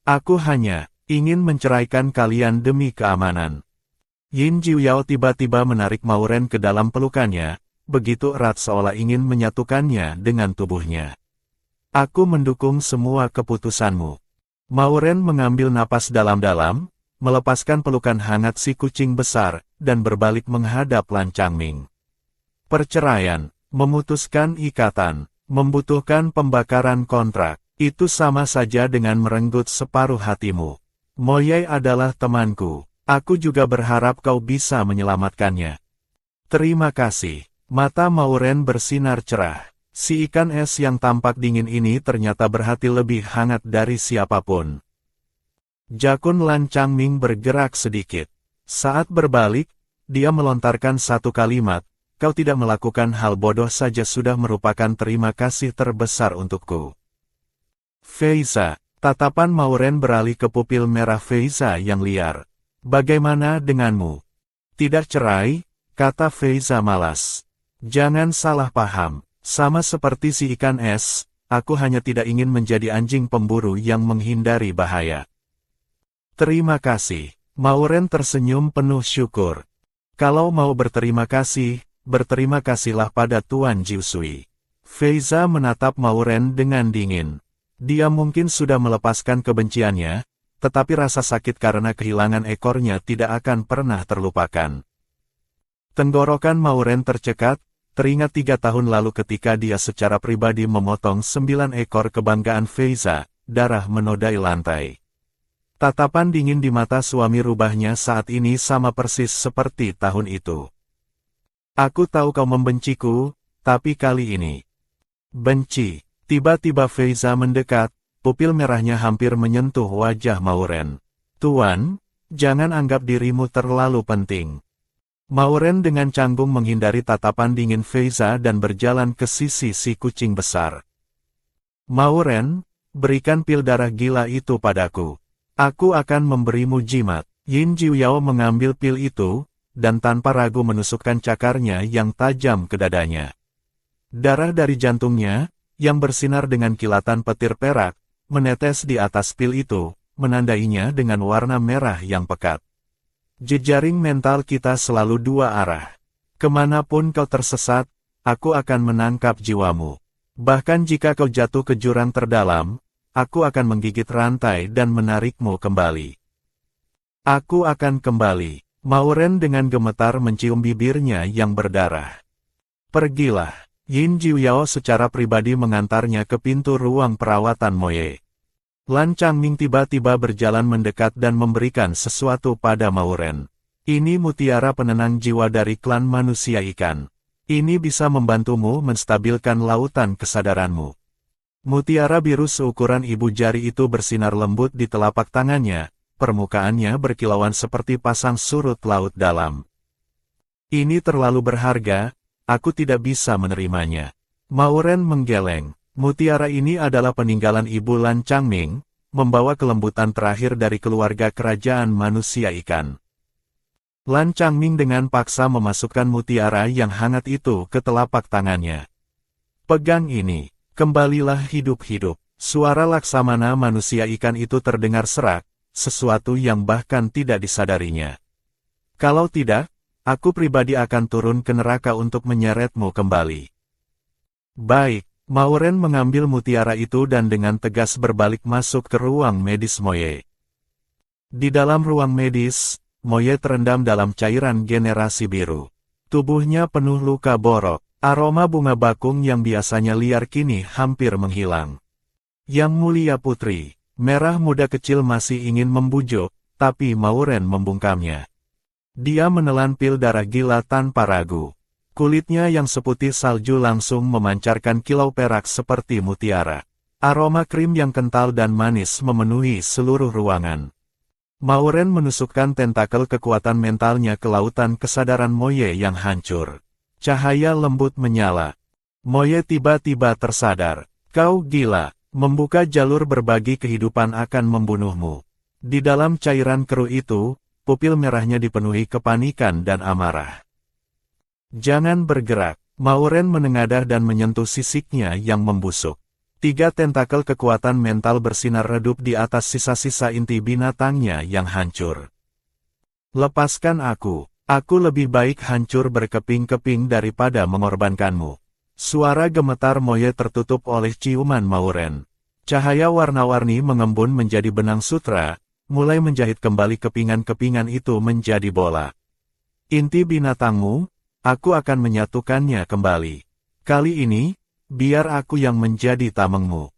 Aku hanya ingin menceraikan kalian demi keamanan. Yin Jiuyao tiba-tiba menarik Mauren ke dalam pelukannya, begitu erat seolah ingin menyatukannya dengan tubuhnya. Aku mendukung semua keputusanmu. Mauren mengambil napas dalam-dalam, melepaskan pelukan hangat si kucing besar, dan berbalik menghadap Lan Changming. Perceraian, memutuskan ikatan, membutuhkan pembakaran kontrak, itu sama saja dengan merenggut separuh hatimu. Moye adalah temanku, aku juga berharap kau bisa menyelamatkannya. Terima kasih. Mata Mauren bersinar cerah. Si ikan es yang tampak dingin ini ternyata berhati lebih hangat dari siapapun. Jakun Lan Changming bergerak sedikit. Saat berbalik, dia melontarkan satu kalimat, kau tidak melakukan hal bodoh saja sudah merupakan terima kasih terbesar untukku. Feiza, tatapan Mauren beralih ke pupil merah Feiza yang liar. Bagaimana denganmu? Tidak cerai, kata Feiza malas. Jangan salah paham. Sama seperti si ikan es, aku hanya tidak ingin menjadi anjing pemburu yang menghindari bahaya. Terima kasih. Mauren tersenyum penuh syukur. Kalau mau berterima kasih, berterima kasihlah pada Tuan Jiusui. Feiza menatap Mauren dengan dingin. Dia mungkin sudah melepaskan kebenciannya, tetapi rasa sakit karena kehilangan ekornya tidak akan pernah terlupakan. Tenggorokan Mauren tercekat. Teringat 3 tahun lalu ketika dia secara pribadi memotong 9 ekor kebanggaan Feiza, darah menodai lantai. Tatapan dingin di mata suami rubahnya saat ini sama persis seperti tahun itu. Aku tahu kau membenciku, tapi kali ini. Benci. Tiba-tiba Feiza mendekat, pupil merahnya hampir menyentuh wajah Mauren. Tuan, jangan anggap dirimu terlalu penting. Mauren dengan canggung menghindari tatapan dingin Feiza dan berjalan ke sisi si kucing besar. Mauren, berikan pil darah gila itu padaku. Aku akan memberimu jimat. Yin Jiuyao mengambil pil itu, dan tanpa ragu menusukkan cakarnya yang tajam ke dadanya. Darah dari jantungnya, yang bersinar dengan kilatan petir perak, menetes di atas pil itu, menandainya dengan warna merah yang pekat. Jejaring mental kita selalu dua arah. Kemanapun kau tersesat, aku akan menangkap jiwamu. Bahkan jika kau jatuh ke jurang terdalam, aku akan menggigit rantai dan menarikmu kembali. Aku akan kembali. Mauren dengan gemetar mencium bibirnya yang berdarah. Pergilah. Yin Jiuyao secara pribadi mengantarnya ke pintu ruang perawatan Moye. Lan Changming tiba-tiba berjalan mendekat dan memberikan sesuatu pada Mauren. Ini mutiara penenang jiwa dari klan manusia ikan. Ini bisa membantumu menstabilkan lautan kesadaranmu. Mutiara biru seukuran ibu jari itu bersinar lembut di telapak tangannya, permukaannya berkilauan seperti pasang surut laut dalam. Ini terlalu berharga, aku tidak bisa menerimanya. Mauren menggeleng. Mutiara ini adalah peninggalan ibu Lan Changming, membawa kelembutan terakhir dari keluarga kerajaan manusia ikan. Lan Changming dengan paksa memasukkan mutiara yang hangat itu ke telapak tangannya. Pegang ini, kembalilah hidup-hidup. Suara laksamana manusia ikan itu terdengar serak, sesuatu yang bahkan tidak disadarinya. Kalau tidak, aku pribadi akan turun ke neraka untuk menyeretmu kembali. Baik. Mauren mengambil mutiara itu dan dengan tegas berbalik masuk ke ruang medis Moye. Di dalam ruang medis, Moye terendam dalam cairan generasi biru. Tubuhnya penuh luka borok, aroma bunga bakung yang biasanya liar kini hampir menghilang. Yang mulia putri, merah muda kecil masih ingin membujuk, tapi Mauren membungkamnya. Dia menelan pil darah gila tanpa ragu. Kulitnya yang seputih salju langsung memancarkan kilau perak seperti mutiara. Aroma krim yang kental dan manis memenuhi seluruh ruangan. Mauren menusukkan tentakel kekuatan mentalnya ke lautan kesadaran Moye yang hancur. Cahaya lembut menyala. Moye tiba-tiba tersadar. Kau gila, membuka jalur berbagi kehidupan akan membunuhmu. Di dalam cairan keruh itu, pupil merahnya dipenuhi kepanikan dan amarah. Jangan bergerak. Mauren menengadah dan menyentuh sisiknya yang membusuk. 3 tentakel kekuatan mental bersinar redup di atas sisa-sisa inti binatangnya yang hancur. Lepaskan aku. Aku lebih baik hancur berkeping-keping daripada mengorbankanmu. Suara gemetar Moye tertutup oleh ciuman Mauren. Cahaya warna-warni mengembun menjadi benang sutra, mulai menjahit kembali kepingan-kepingan itu menjadi bola. Inti binatangmu, aku akan menyatukannya kembali. Kali ini, biar aku yang menjadi tamengmu.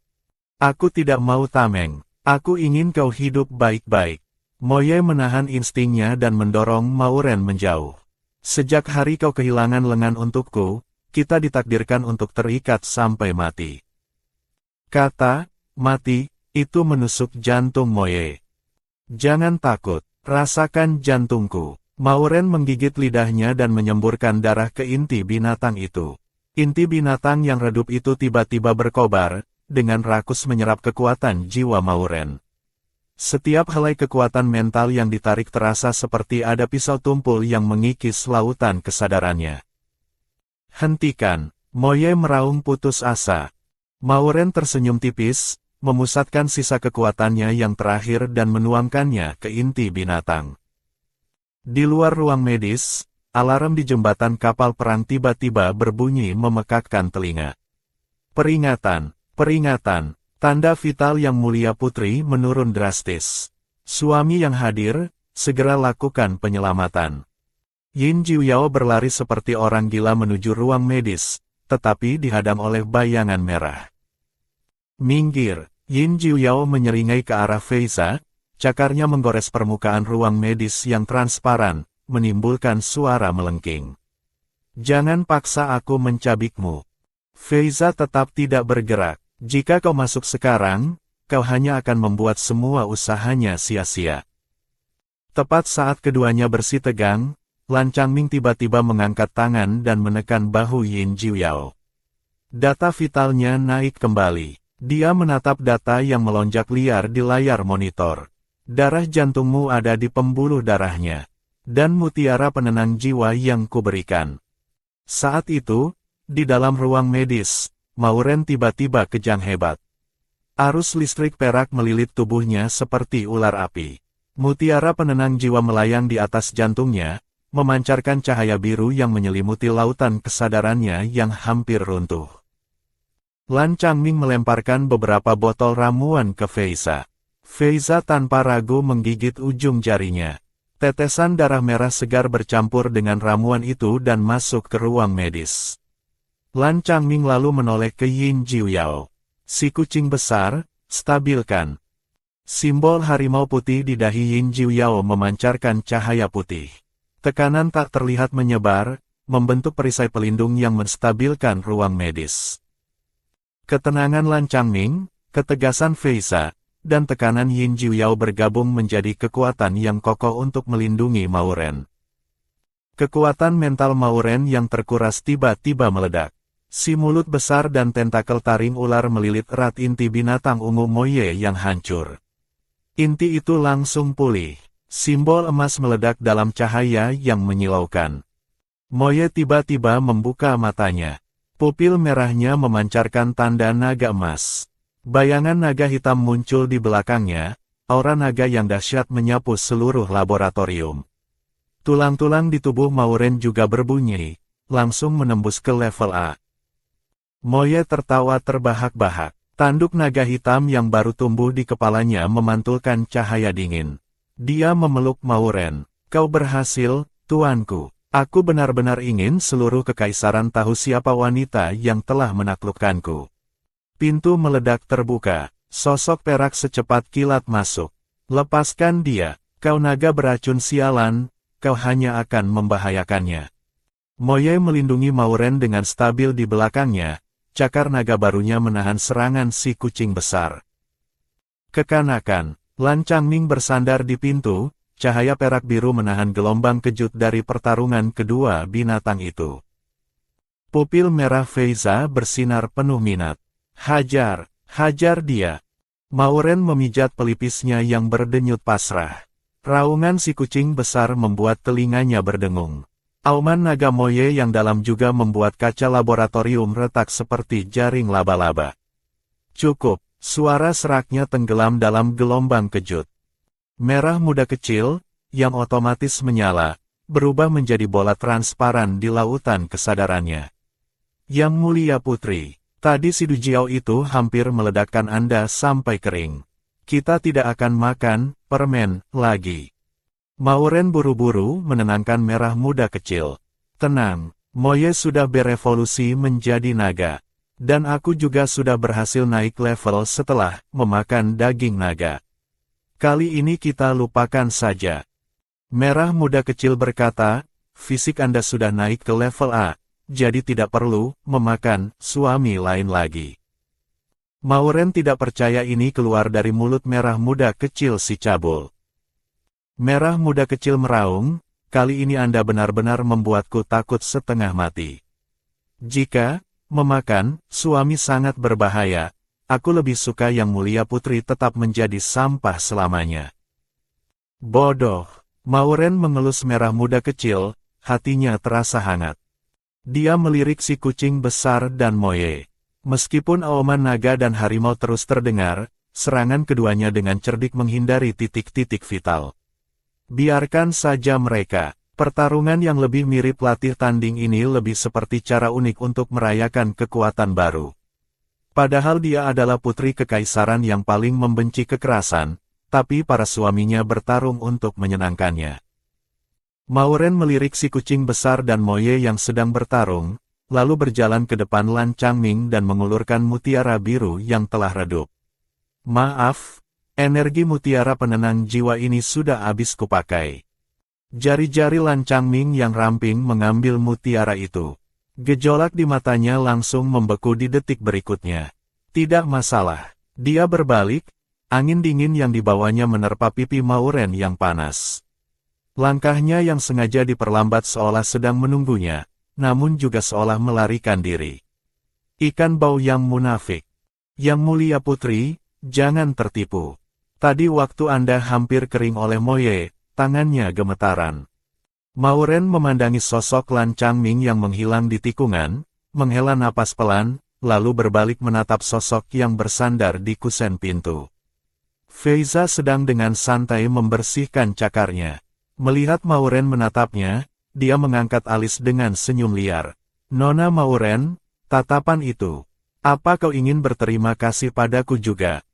Aku tidak mau tameng. Aku ingin kau hidup baik-baik. Moye menahan instingnya dan mendorong Mauren menjauh. Sejak hari kau kehilangan lengan untukku, kita ditakdirkan untuk terikat sampai mati. Kata, mati, itu menusuk jantung Moye. Jangan takut, rasakan jantungku. Mauren menggigit lidahnya dan menyemburkan darah ke inti binatang itu. Inti binatang yang redup itu tiba-tiba berkobar, dengan rakus menyerap kekuatan jiwa Mauren. Setiap helai kekuatan mental yang ditarik terasa seperti ada pisau tumpul yang mengikis lautan kesadarannya. Hentikan, Moye meraung putus asa. Mauren tersenyum tipis, memusatkan sisa kekuatannya yang terakhir dan menuangkannya ke inti binatang. Di luar ruang medis, alarm di jembatan kapal perang tiba-tiba berbunyi memekakkan telinga. Peringatan, peringatan, tanda vital yang mulia putri menurun drastis. Suami yang hadir, segera lakukan penyelamatan. Yin Jiuyao berlari seperti orang gila menuju ruang medis, tetapi dihadang oleh bayangan merah. Minggir, Yin Jiuyao menyeringai ke arah Feiza. Cakarnya menggores permukaan ruang medis yang transparan, menimbulkan suara melengking. Jangan paksa aku mencabikmu. Feiza tetap tidak bergerak. Jika kau masuk sekarang, kau hanya akan membuat semua usahanya sia-sia. Tepat saat keduanya bersih tegang, Lan Changming tiba-tiba mengangkat tangan dan menekan bahu Yin Jiuyao. Data vitalnya naik kembali. Dia menatap data yang melonjak liar di layar monitor. Darah jantungmu ada di pembuluh darahnya. Dan mutiara penenang jiwa yang kuberikan. Saat itu, di dalam ruang medis, Mauren tiba-tiba kejang hebat. Arus listrik perak melilit tubuhnya seperti ular api. Mutiara penenang jiwa melayang di atas jantungnya, memancarkan cahaya biru yang menyelimuti lautan kesadarannya yang hampir runtuh. Lan Changming melemparkan beberapa botol ramuan ke Feiza. Feiza tanpa ragu menggigit ujung jarinya. Tetesan darah merah segar bercampur dengan ramuan itu dan masuk ke ruang medis. Lan Changming lalu menoleh ke Yin Jiuyao. Si kucing besar, stabilkan. Simbol harimau putih di dahi Yin Jiuyao memancarkan cahaya putih. Tekanan tak terlihat menyebar, membentuk perisai pelindung yang menstabilkan ruang medis. Ketenangan Lan Changming, ketegasan Feiza, dan tekanan Yin Jiuyao bergabung menjadi kekuatan yang kokoh untuk melindungi Mauren. Kekuatan mental Mauren yang terkuras tiba-tiba meledak. Si mulut besar dan tentakel taring ular melilit erat inti binatang ungu Moye yang hancur. Inti itu langsung pulih. Simbol emas meledak dalam cahaya yang menyilaukan. Moye tiba-tiba membuka matanya. Pupil merahnya memancarkan tanda naga emas. Bayangan naga hitam muncul di belakangnya, aura naga yang dahsyat menyapu seluruh laboratorium. Tulang-tulang di tubuh Mauren juga berbunyi, langsung menembus ke level A. Moye tertawa terbahak-bahak. Tanduk naga hitam yang baru tumbuh di kepalanya memantulkan cahaya dingin. Dia memeluk Mauren. Kau berhasil, tuanku. Aku benar-benar ingin seluruh kekaisaran tahu siapa wanita yang telah menaklukkanku. Pintu meledak terbuka. Sosok perak secepat kilat masuk. Lepaskan dia. Kau naga beracun sialan, kau hanya akan membahayakannya. Moye melindungi Mauren dengan stabil di belakangnya. Cakar naga barunya menahan serangan si kucing besar. Kekanakan, Lan Changming bersandar di pintu, cahaya perak biru menahan gelombang kejut dari pertarungan kedua binatang itu. Pupil merah Feiza bersinar penuh minat. Hajar, hajar dia. Mauren memijat pelipisnya yang berdenyut pasrah. Raungan si kucing besar membuat telinganya berdengung. Auman naga Moye yang dalam juga membuat kaca laboratorium retak seperti jaring laba-laba. Cukup, suara seraknya tenggelam dalam gelombang kejut. Merah muda kecil, yang otomatis menyala, berubah menjadi bola transparan di lautan kesadarannya. Yang Mulia Putri, tadi si Dujiao itu hampir meledakkan Anda sampai kering. Kita tidak akan makan permen lagi. Mauren buru-buru menenangkan merah muda kecil. Tenang, Moye sudah berevolusi menjadi naga. Dan aku juga sudah berhasil naik level setelah memakan daging naga. Kali ini kita lupakan saja. Merah muda kecil berkata, fisik Anda sudah naik ke level A, jadi tidak perlu memakan suami lain lagi. Mauren tidak percaya ini keluar dari mulut merah muda kecil si cabul. Merah muda kecil meraung, kali ini Anda benar-benar membuatku takut setengah mati. Jika memakan suami sangat berbahaya, aku lebih suka Yang Mulia Putri tetap menjadi sampah selamanya. Bodoh, Mauren mengelus merah muda kecil, hatinya terasa hangat. Dia melirik si kucing besar dan Moye. Meskipun auman naga dan harimau terus terdengar, serangan keduanya dengan cerdik menghindari titik-titik vital. Biarkan saja mereka. Pertarungan yang lebih mirip latih tanding ini lebih seperti cara unik untuk merayakan kekuatan baru. Padahal dia adalah putri kekaisaran yang paling membenci kekerasan, tapi para suaminya bertarung untuk menyenangkannya. Mauren melirik si kucing besar dan Moye yang sedang bertarung, lalu berjalan ke depan Lan Changming dan mengulurkan mutiara biru yang telah redup. Maaf, energi mutiara penenang jiwa ini sudah habis kupakai. Jari-jari Lan Changming yang ramping mengambil mutiara itu. Gejolak di matanya langsung membeku di detik berikutnya. Tidak masalah. Dia berbalik, angin dingin yang dibawanya menerpa pipi Mauren yang panas. Langkahnya yang sengaja diperlambat seolah sedang menunggunya, namun juga seolah melarikan diri. Ikan bau yang munafik. Yang Mulia Putri, jangan tertipu. Tadi waktu Anda hampir kering oleh Moye, tangannya gemetaran. Mauren memandangi sosok Lan Changming yang menghilang di tikungan, menghela napas pelan, lalu berbalik menatap sosok yang bersandar di kusen pintu. Feiza sedang dengan santai membersihkan cakarnya. Melihat Mauren menatapnya, dia mengangkat alis dengan senyum liar. Nona Mauren, tatapan itu. Apa kau ingin berterima kasih padaku juga?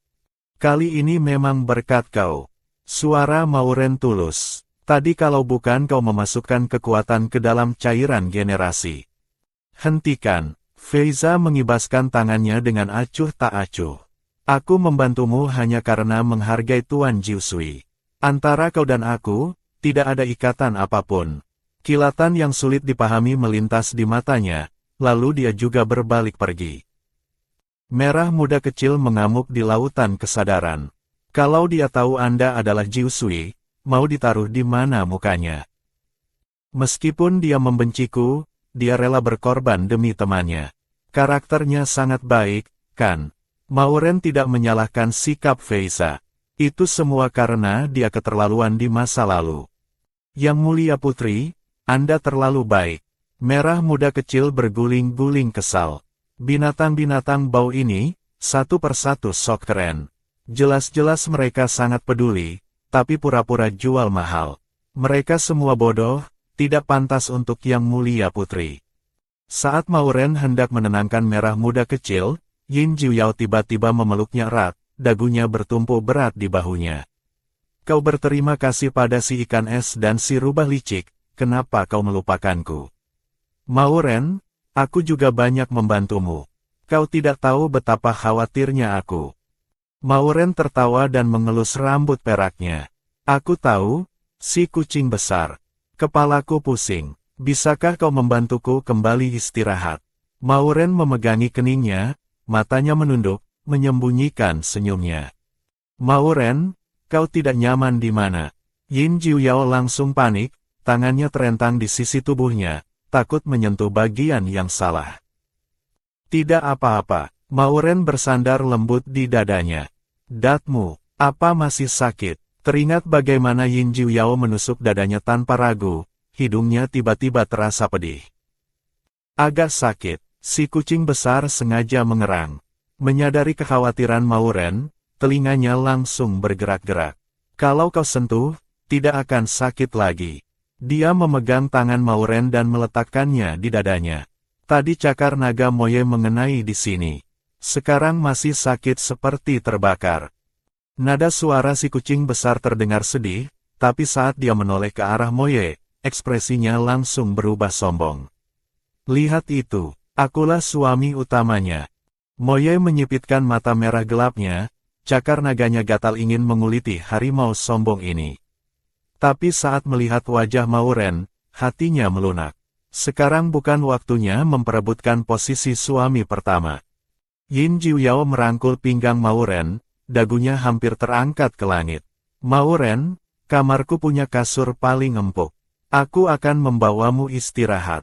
Kali ini memang berkat kau. Suara Mauren tulus. Tadi kalau bukan kau memasukkan kekuatan ke dalam cairan generasi. Hentikan. Feiza mengibaskan tangannya dengan acuh tak acuh. Aku membantumu hanya karena menghargai Tuan Jiusui. Antara kau dan aku, tidak ada ikatan apapun. Kilatan yang sulit dipahami melintas di matanya, lalu dia juga berbalik pergi. Merah muda kecil mengamuk di lautan kesadaran. Kalau dia tahu Anda adalah Jiusui, mau ditaruh di mana mukanya? Meskipun dia membenciku, dia rela berkorban demi temannya. Karakternya sangat baik, kan? Mauren tidak menyalahkan sikap Feiza. Itu semua karena dia keterlaluan di masa lalu. Yang Mulia Putri, Anda terlalu baik. Merah muda kecil berguling-guling kesal. Binatang-binatang bau ini, satu persatu sok keren. Jelas-jelas mereka sangat peduli, tapi pura-pura jual mahal. Mereka semua bodoh, tidak pantas untuk Yang Mulia Putri. Saat Mauren hendak menenangkan merah muda kecil, Yin Jiuyao tiba-tiba memeluknya erat, dagunya bertumpu berat di bahunya. Kau berterima kasih pada si ikan es dan si rubah licik, kenapa kau melupakanku? Mauren, aku juga banyak membantumu. Kau tidak tahu betapa khawatirnya aku. Mauren tertawa dan mengelus rambut peraknya. Aku tahu, si kucing besar. Kepalaku pusing. Bisakah kau membantuku kembali istirahat? Mauren memegangi keningnya, matanya menunduk, menyembunyikan senyumnya. Mauren, kau tidak nyaman di mana? Yin Jiuyao langsung panik, tangannya terentang di sisi tubuhnya, takut menyentuh bagian yang salah. Tidak apa-apa, Mauren bersandar lembut di dadanya. Datmu, apa masih sakit? Teringat bagaimana Yin Jiuyao menusuk dadanya tanpa ragu, hidungnya tiba-tiba terasa pedih. Agak sakit, si kucing besar sengaja mengerang. Menyadari kekhawatiran Mauren, telinganya langsung bergerak-gerak. Kalau kau sentuh, tidak akan sakit lagi. Dia memegang tangan Mauren dan meletakkannya di dadanya. Tadi cakar naga Moye mengenai di sini. Sekarang masih sakit seperti terbakar. Nada suara si kucing besar terdengar sedih, tapi saat dia menoleh ke arah Moye, ekspresinya langsung berubah sombong. Lihat itu, akulah suami utamanya. Moye menyipitkan mata merah gelapnya, cakar naganya gatal ingin menguliti harimau sombong ini. Tapi saat melihat wajah Mauren, hatinya melunak. Sekarang bukan waktunya memperebutkan posisi suami pertama. Yin Jiuyao merangkul pinggang Mauren, dagunya hampir terangkat ke langit. Mauren, kamarku punya kasur paling empuk. Aku akan membawamu istirahat.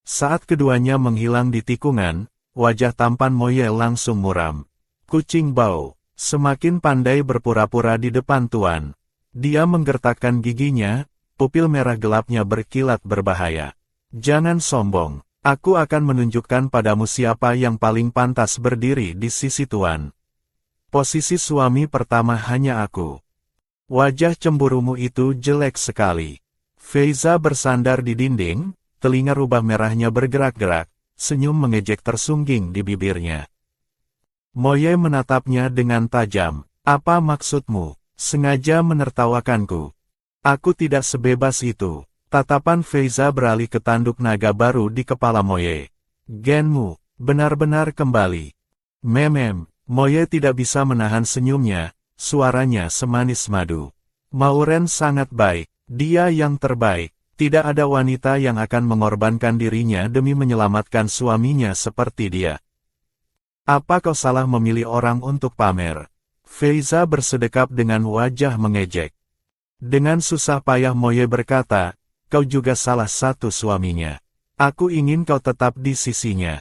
Saat keduanya menghilang di tikungan, wajah tampan Moye langsung muram. Kucing bau, semakin pandai berpura-pura di depan tuan. Dia menggertakkan giginya, pupil merah gelapnya berkilat berbahaya. Jangan sombong. Aku akan menunjukkan padamu siapa yang paling pantas berdiri di sisi tuan. Posisi suami pertama hanya aku. Wajah cemburumu itu jelek sekali. Feiza bersandar di dinding, telinga rubah merahnya bergerak-gerak, senyum mengejek tersungging di bibirnya. Moye menatapnya dengan tajam. Apa maksudmu? Sengaja menertawakanku. Aku tidak sebebas itu. Tatapan Feiza beralih ke tanduk naga baru di kepala Moye. Genmu, benar-benar kembali. Memem, Moye tidak bisa menahan senyumnya, suaranya semanis madu. Mauren sangat baik, dia yang terbaik. Tidak ada wanita yang akan mengorbankan dirinya demi menyelamatkan suaminya seperti dia. Apa kau salah memilih orang untuk pamer? Feiza bersedekap dengan wajah mengejek. Dengan susah payah Moye berkata, kau juga salah satu suaminya. Aku ingin kau tetap di sisinya.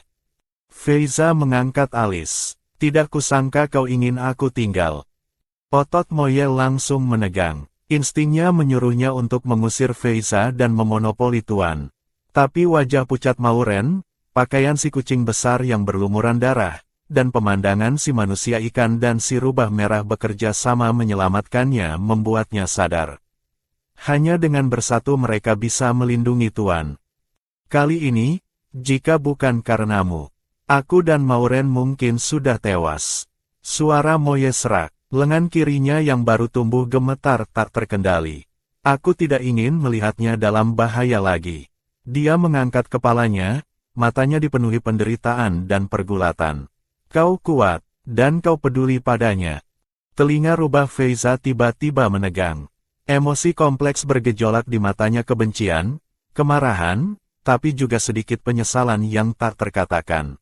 Feiza mengangkat alis. Tidak kusangka kau ingin aku tinggal. Otot Moye langsung menegang. Instingnya menyuruhnya untuk mengusir Feiza dan memonopoli tuan. Tapi wajah pucat Mauren, pakaian si kucing besar yang berlumuran darah, dan pemandangan si manusia ikan dan si rubah merah bekerja sama menyelamatkannya membuatnya sadar. Hanya dengan bersatu mereka bisa melindungi tuan. Kali ini, jika bukan karenamu, aku dan Mauren mungkin sudah tewas. Suara Moye serak, lengan kirinya yang baru tumbuh gemetar tak terkendali. Aku tidak ingin melihatnya dalam bahaya lagi. Dia mengangkat kepalanya, matanya dipenuhi penderitaan dan pergulatan. Kau kuat, dan kau peduli padanya. Telinga rubah Feiza tiba-tiba menegang. Emosi kompleks bergejolak di matanya, kebencian, kemarahan, tapi juga sedikit penyesalan yang tak terkatakan.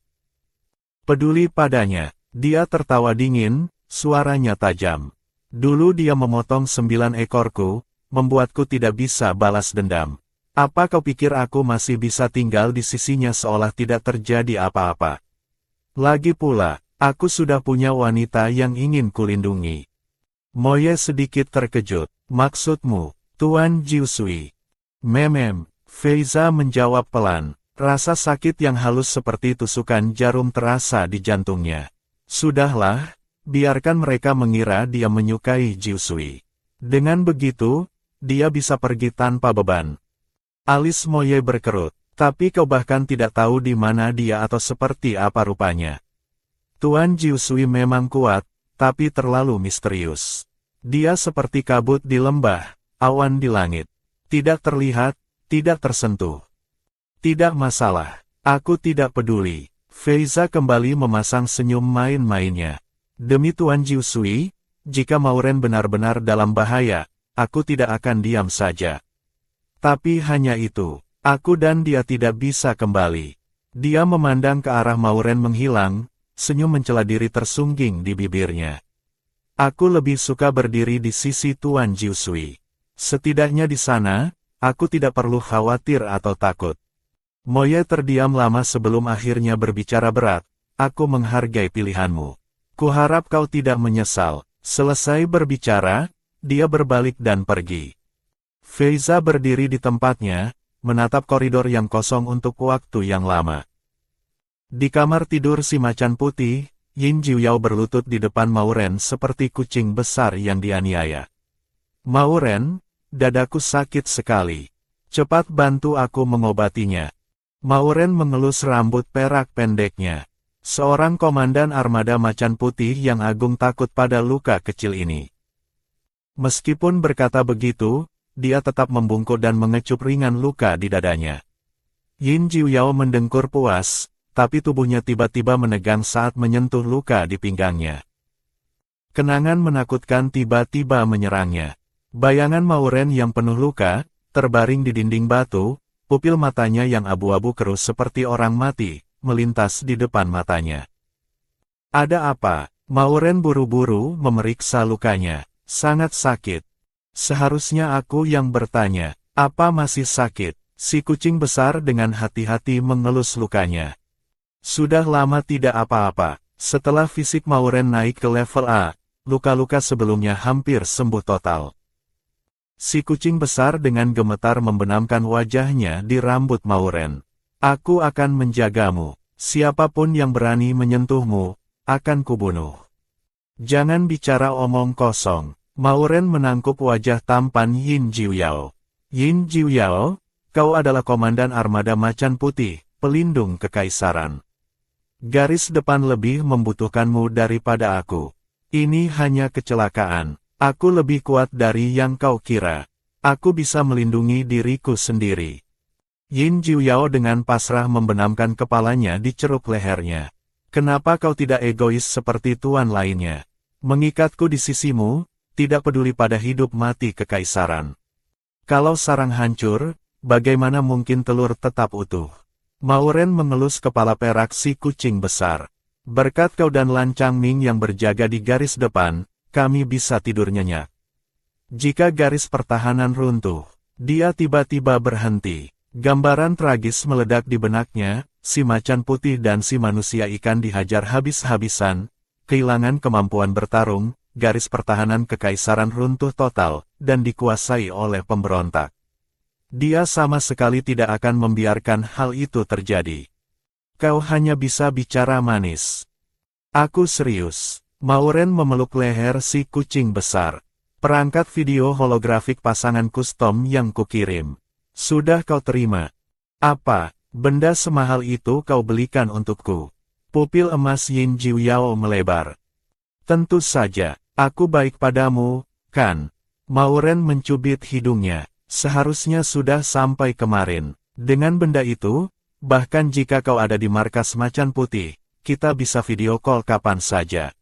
Peduli padanya, dia tertawa dingin, suaranya tajam. Dulu dia memotong 9 ekorku, membuatku tidak bisa balas dendam. Apa kau pikir aku masih bisa tinggal di sisinya seolah tidak terjadi apa-apa? Lagi pula, aku sudah punya wanita yang ingin kulindungi. Moye sedikit terkejut. Maksudmu, Tuan Jiusui? Memem, Feiza menjawab pelan. Rasa sakit yang halus seperti tusukan jarum terasa di jantungnya. Sudahlah, biarkan mereka mengira dia menyukai Jiusui. Dengan begitu, dia bisa pergi tanpa beban. Alis Moye berkerut, tapi kau bahkan tidak tahu di mana dia atau seperti apa rupanya. Tuan Jiusui memang kuat, tapi terlalu misterius. Dia seperti kabut di lembah, awan di langit. Tidak terlihat, tidak tersentuh. Tidak masalah, aku tidak peduli. Feiza kembali memasang senyum main-mainnya. Demi Tuan Jiusui, jika Mauren benar-benar dalam bahaya, aku tidak akan diam saja. Tapi hanya itu, aku dan dia tidak bisa kembali. Dia memandang ke arah Mauren menghilang, senyum mencela diri tersungging di bibirnya. Aku lebih suka berdiri di sisi Tuan Jiusui. Setidaknya di sana, aku tidak perlu khawatir atau takut. Moye terdiam lama sebelum akhirnya berbicara berat. aku menghargai pilihanmu. Kuharap kau tidak menyesal. Selesai berbicara, dia berbalik dan pergi. Feiza berdiri di tempatnya, menatap koridor yang kosong untuk waktu yang lama. Di kamar tidur si macan putih, Yin Jiuyao berlutut di depan Mauren seperti kucing besar yang dianiaya. Mauren, dadaku sakit sekali. Cepat bantu aku mengobatinya. Mauren mengelus rambut perak pendeknya. Seorang komandan armada macan putih yang agung takut pada luka kecil ini. Meskipun berkata begitu, dia tetap membungkuk dan mengecup ringan luka di dadanya. Yin Jiuyao mendengkur puas, tapi tubuhnya tiba-tiba menegang saat menyentuh luka di pinggangnya. Kenangan menakutkan tiba-tiba menyerangnya. Bayangan Mauren yang penuh luka, terbaring di dinding batu, pupil matanya yang abu-abu keruh seperti orang mati, melintas di depan matanya. Ada apa? Mauren buru-buru memeriksa lukanya. Sangat sakit. Seharusnya aku yang bertanya, apa masih sakit? Si kucing besar dengan hati-hati mengelus lukanya. Sudah lama tidak apa-apa. Setelah fisik Mauren naik ke level A, luka-luka sebelumnya hampir sembuh total. Si kucing besar dengan gemetar membenamkan wajahnya di rambut Mauren. Aku akan menjagamu. Siapapun yang berani menyentuhmu, akan kubunuh. Jangan bicara omong kosong. Mauren menangkup wajah tampan Yin Jiuyao. Yin Jiuyao, kau adalah komandan armada macan putih, pelindung kekaisaran. Garis depan lebih membutuhkanmu daripada aku. Ini hanya kecelakaan. Aku lebih kuat dari yang kau kira. Aku bisa melindungi diriku sendiri. Yin Jiuyao dengan pasrah membenamkan kepalanya di ceruk lehernya. Kenapa kau tidak egois seperti tuan lainnya? Mengikatku di sisimu, tidak peduli pada hidup mati kekaisaran. Kalau sarang hancur, bagaimana mungkin telur tetap utuh? Mauren mengelus kepala perak si kucing besar. Berkat kau dan Lan Changming yang berjaga di garis depan, kami bisa tidur nyenyak. Jika garis pertahanan runtuh, dia tiba-tiba berhenti. Gambaran tragis meledak di benaknya, si macan putih dan si manusia ikan dihajar habis-habisan, kehilangan kemampuan bertarung, garis pertahanan kekaisaran runtuh total, dan dikuasai oleh pemberontak. Dia sama sekali tidak akan membiarkan hal itu terjadi. Kau hanya bisa bicara manis. Aku serius. Mauren memeluk leher si kucing besar. Perangkat video holografik pasangan kustom yang kukirim. Sudah kau terima. Apa, benda semahal itu kau belikan untukku? Pupil emas Yin Jiuyao melebar. Tentu saja, aku baik padamu, kan? Mauren mencubit hidungnya. Seharusnya sudah sampai kemarin. Dengan benda itu, bahkan jika kau ada di markas macan putih, kita bisa video call kapan saja.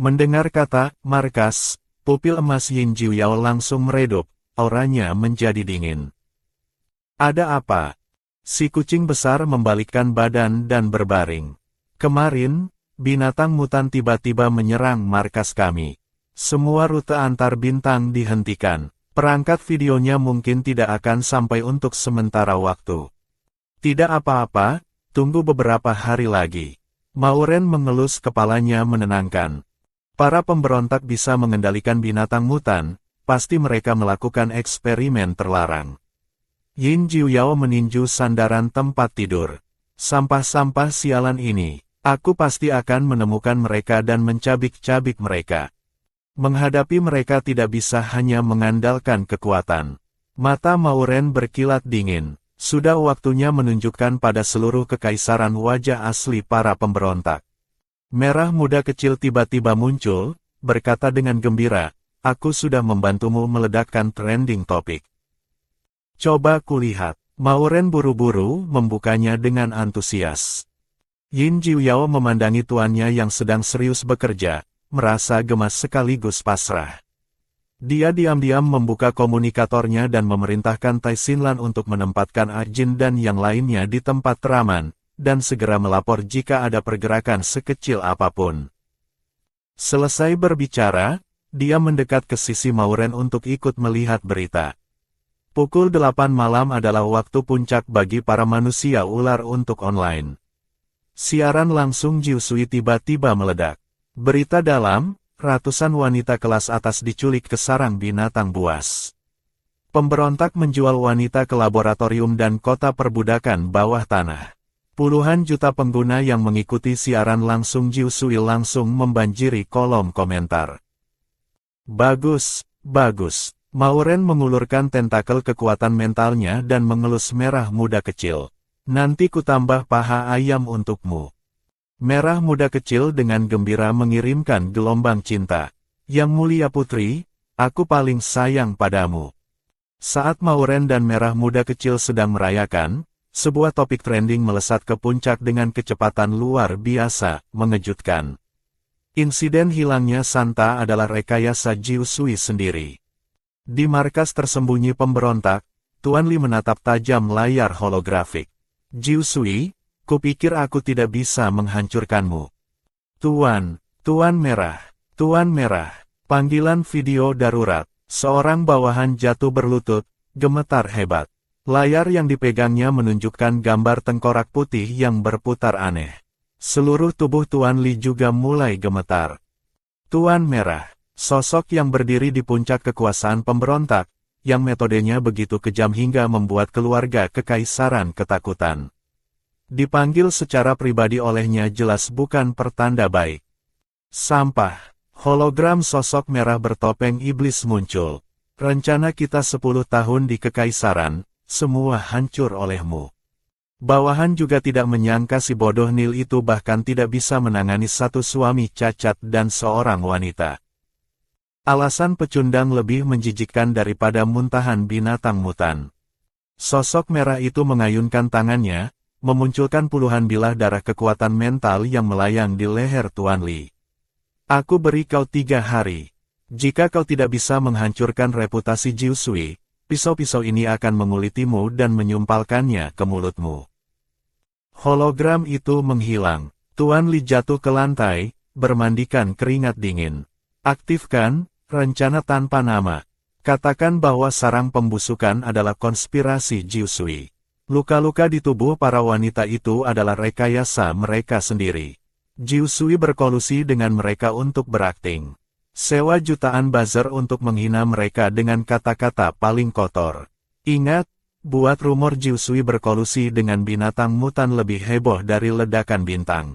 Mendengar kata markas, pupil emas Yin Jiuyao langsung meredup, auranya menjadi dingin. Ada apa? Si kucing besar membalikkan badan dan berbaring. Kemarin, binatang mutan tiba-tiba menyerang markas kami. Semua rute antar bintang dihentikan. Perangkat videonya mungkin tidak akan sampai untuk sementara waktu. Tidak apa-apa, tunggu beberapa hari lagi. Mauren mengelus kepalanya menenangkan. Para pemberontak bisa mengendalikan binatang mutan, pasti mereka melakukan eksperimen terlarang. Yin Jiuyao meninju sandaran tempat tidur. Sampah-sampah sialan ini, aku pasti akan menemukan mereka dan mencabik-cabik mereka. Menghadapi mereka tidak bisa hanya mengandalkan kekuatan. Mata Mauren berkilat dingin. Sudah waktunya menunjukkan pada seluruh kekaisaran wajah asli para pemberontak. Merah muda kecil tiba-tiba muncul, berkata dengan gembira, aku sudah membantumu meledakkan trending topik. Coba kulihat. Mauren buru-buru membukanya dengan antusias. Yin Jiuyao memandangi tuannya yang sedang serius bekerja, merasa gemas sekaligus pasrah. Dia diam-diam membuka komunikatornya dan memerintahkan Tai Xinlan untuk menempatkan Ajin dan yang lainnya di tempat teraman, dan segera melapor jika ada pergerakan sekecil apapun. Selesai berbicara, dia mendekat ke sisi Mauren untuk ikut melihat berita. Pukul 8 malam adalah waktu puncak bagi para manusia ular untuk online. Siaran langsung Jiu Sui tiba-tiba meledak. Berita dalam, ratusan wanita kelas atas diculik ke sarang binatang buas. Pemberontak menjual wanita ke laboratorium dan kota perbudakan bawah tanah. Puluhan juta pengguna yang mengikuti siaran langsung Jiu Sui langsung membanjiri kolom komentar. Bagus, bagus. Mauren mengulurkan tentakel kekuatan mentalnya dan mengelus merah muda kecil. Nanti ku tambah paha ayam untukmu. Merah muda kecil dengan gembira mengirimkan gelombang cinta. Yang mulia putri, aku paling sayang padamu. Saat Mauren dan merah muda kecil sedang merayakan, sebuah topik trending melesat ke puncak dengan kecepatan luar biasa, mengejutkan. Insiden hilangnya Santa adalah rekayasa Jiu Sui sendiri. Di markas tersembunyi pemberontak, Tuan Li menatap tajam layar holografik. Jiu Sui, kupikir aku tidak bisa menghancurkanmu. Tuan Merah, panggilan video darurat, seorang bawahan jatuh berlutut, gemetar hebat. Layar yang dipegangnya menunjukkan gambar tengkorak putih yang berputar aneh. Seluruh tubuh Tuan Li juga mulai gemetar. Tuan Merah, sosok yang berdiri di puncak kekuasaan pemberontak, yang metodenya begitu kejam hingga membuat keluarga kekaisaran ketakutan. Dipanggil secara pribadi olehnya jelas bukan pertanda baik. Sampah, hologram sosok merah bertopeng iblis muncul. Rencana kita 10 tahun di kekaisaran, semua hancur olehmu. Bawahan juga tidak menyangka si bodoh Nil itu bahkan tidak bisa menangani satu suami cacat dan seorang wanita. Alasan pecundang lebih menjijikkan daripada muntahan binatang mutan. Sosok merah itu mengayunkan tangannya, memunculkan puluhan bilah darah kekuatan mental yang melayang di leher Tuan Li. Aku beri kau 3 hari. Jika kau tidak bisa menghancurkan reputasi Jiu Sui, pisau-pisau ini akan mengulitimu dan menyumpalkannya ke mulutmu. Hologram itu menghilang. Tuan Li jatuh ke lantai, bermandikan keringat dingin. Aktifkan rencana tanpa nama. Katakan bahwa sarang pembusukan adalah konspirasi Jiu Sui. Luka-luka di tubuh para wanita itu adalah rekayasa mereka sendiri. Jiu Sui berkolusi dengan mereka untuk berakting. Sewa jutaan buzzer untuk menghina mereka dengan kata-kata paling kotor. Ingat, buat rumor Jiu Sui berkolusi dengan binatang mutan lebih heboh dari ledakan bintang.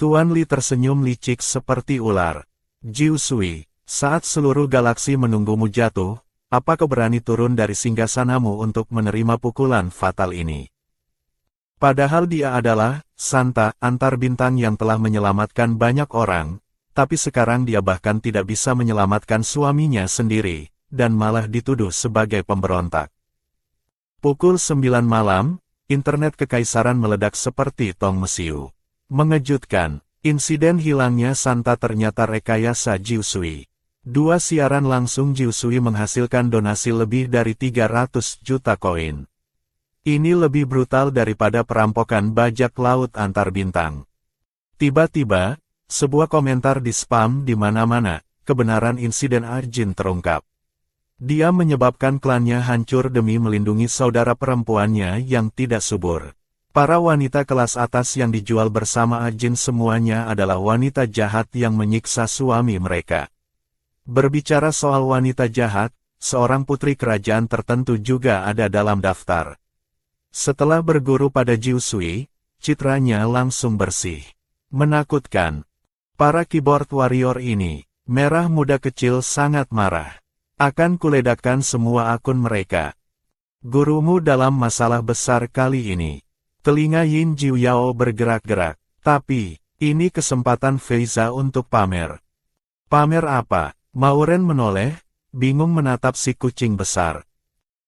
Tuan Li tersenyum licik seperti ular. Jiu Sui, saat seluruh galaksi menunggumu jatuh, apa kau berani turun dari singgasanamu untuk menerima pukulan fatal ini? Padahal dia adalah Santa antar bintang yang telah menyelamatkan banyak orang, tapi sekarang dia bahkan tidak bisa menyelamatkan suaminya sendiri, dan malah dituduh sebagai pemberontak. Pukul 9 malam, internet kekaisaran meledak seperti tong mesiu. Mengejutkan, insiden hilangnya Santa ternyata rekayasa Jiu Sui. 2 siaran langsung Jiu Sui menghasilkan donasi lebih dari 300 juta koin. Ini lebih brutal daripada perampokan bajak laut antar bintang. Tiba-tiba, sebuah komentar di-spam di mana-mana, kebenaran insiden Arjin terungkap. Dia menyebabkan klannya hancur demi melindungi saudara perempuannya yang tidak subur. Para wanita kelas atas yang dijual bersama Arjin semuanya adalah wanita jahat yang menyiksa suami mereka. Berbicara soal wanita jahat, seorang putri kerajaan tertentu juga ada dalam daftar. Setelah berguru pada Jiu Sui, citranya langsung bersih. Menakutkan. Para keyboard warrior ini, merah muda kecil sangat marah. Akan kuledakkan semua akun mereka. Gurumu dalam masalah besar kali ini. Telinga Yin Jiu Yao bergerak-gerak. Tapi, ini kesempatan Feiza untuk pamer. Pamer apa? Mauren menoleh, bingung menatap si kucing besar.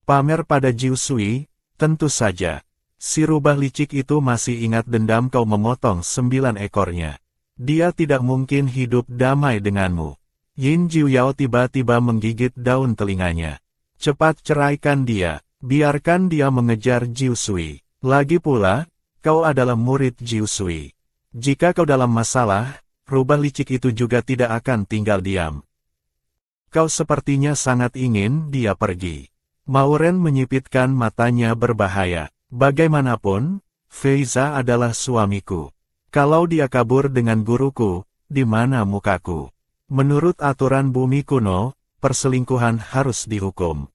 Pamer pada Jiu Sui, tentu saja. Si rubah licik itu masih ingat dendam kau memotong 9 ekornya. Dia tidak mungkin hidup damai denganmu. Yin Jiu Yao tiba-tiba menggigit daun telinganya. Cepat ceraikan dia, biarkan dia mengejar Jiu Sui. Lagi pula, kau adalah murid Jiu Sui. Jika kau dalam masalah, rubah licik itu juga tidak akan tinggal diam. Kau sepertinya sangat ingin dia pergi. Mauren menyipitkan matanya berbahaya. Bagaimanapun, Feiza adalah suamiku. Kalau dia kabur dengan guruku, di mana mukaku? Menurut aturan bumi kuno, perselingkuhan harus dihukum.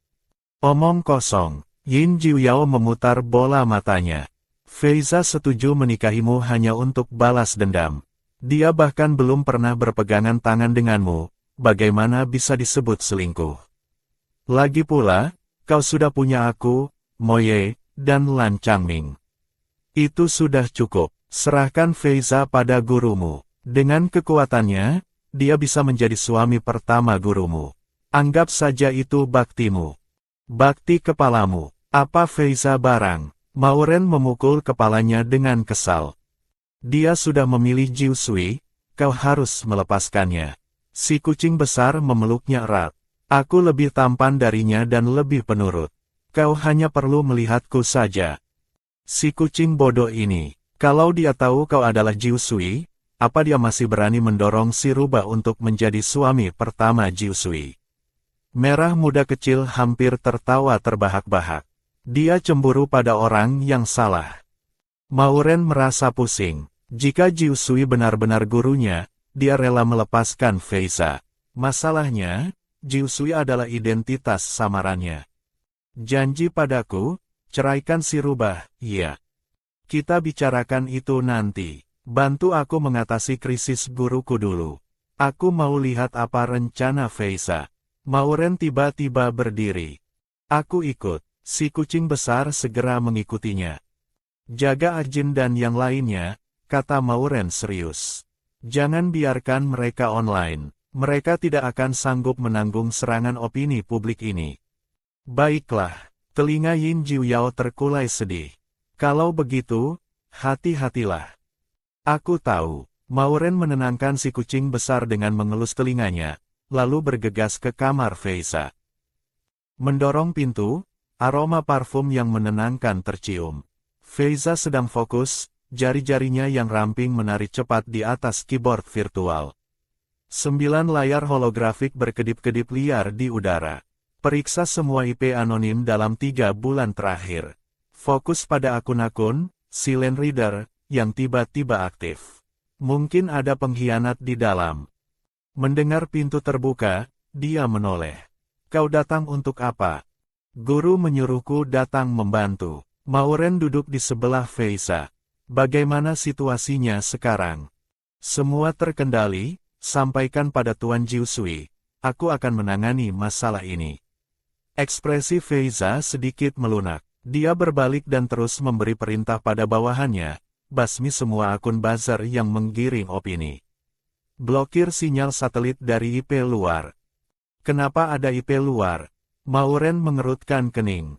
Omong kosong. Yin Jiuyao memutar bola matanya. Feiza setuju menikahimu hanya untuk balas dendam. Dia bahkan belum pernah berpegangan tangan denganmu, bagaimana bisa disebut selingkuh? Lagi pula, kau sudah punya aku, Moye, dan Lan Changming. Itu sudah cukup. Serahkan Feiza pada gurumu. Dengan kekuatannya, dia bisa menjadi suami pertama gurumu. Anggap saja itu baktimu. Bakti kepalamu. Apa Feiza barang? Mauren memukul kepalanya dengan kesal. Dia sudah memilih Jiu Sui, kau harus melepaskannya. Si kucing besar memeluknya erat. Aku lebih tampan darinya dan lebih penurut. Kau hanya perlu melihatku saja. Si kucing bodoh ini, kalau dia tahu kau adalah Jiu Sui, apa dia masih berani mendorong si rubah untuk menjadi suami pertama Jiu Sui? Merah muda kecil hampir tertawa terbahak-bahak. Dia cemburu pada orang yang salah. Mauren merasa pusing. Jika Jiu Sui benar-benar gurunya, dia rela melepaskan Feiza. Masalahnya, Jiu Sui adalah identitas samarannya. Janji padaku, ceraikan si rubah, iya. Kita bicarakan itu nanti. Bantu aku mengatasi krisis guruku dulu. Aku mau lihat apa rencana Feiza. Mauren tiba-tiba berdiri. Aku ikut. Si kucing besar segera mengikutinya. Jaga Ajin dan yang lainnya, kata Mauren serius. Jangan biarkan mereka online. Mereka tidak akan sanggup menanggung serangan opini publik ini. Baiklah, telinga Yin Jiuyao terkulai sedih. Kalau begitu, hati-hatilah. Aku tahu. Mauren menenangkan si kucing besar dengan mengelus telinganya, lalu bergegas ke kamar Feiza. Mendorong pintu, aroma parfum yang menenangkan tercium. Feiza sedang fokus, jari-jarinya yang ramping menari cepat di atas keyboard virtual. 9 layar holografik berkedip-kedip liar di udara. Periksa semua IP anonim dalam 3 bulan terakhir. Fokus pada akun-akun, silent reader, yang tiba-tiba aktif. Mungkin ada pengkhianat di dalam. Mendengar pintu terbuka, dia menoleh. Kau datang untuk apa? Guru menyuruhku datang membantu. Mauren duduk di sebelah Feiza. Bagaimana situasinya sekarang? Semua terkendali, sampaikan pada Tuan Jiu Sui. Aku akan menangani masalah ini. Ekspresi Feiza sedikit melunak. Dia berbalik dan terus memberi perintah pada bawahannya. Basmi semua akun buzzer yang menggiring opini. Blokir sinyal satelit dari IP luar. Kenapa ada IP luar? Mauren mengerutkan kening.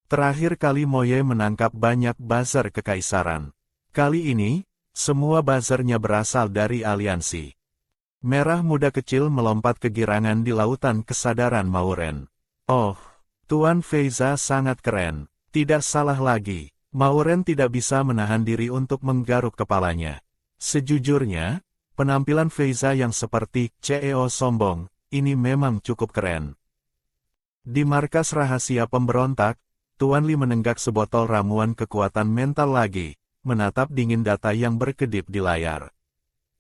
Terakhir kali Moye menangkap banyak buzzer kekaisaran. Kali ini, semua buzzernya berasal dari aliansi. Merah muda kecil melompat kegirangan di lautan kesadaran Mauren. Oh, Tuan Feiza sangat keren. Tidak salah lagi. Mauren tidak bisa menahan diri untuk menggaruk kepalanya. Sejujurnya, penampilan Feiza yang seperti CEO sombong, ini memang cukup keren. Di markas rahasia pemberontak, Tuan Li menenggak sebotol ramuan kekuatan mental lagi, menatap dingin data yang berkedip di layar.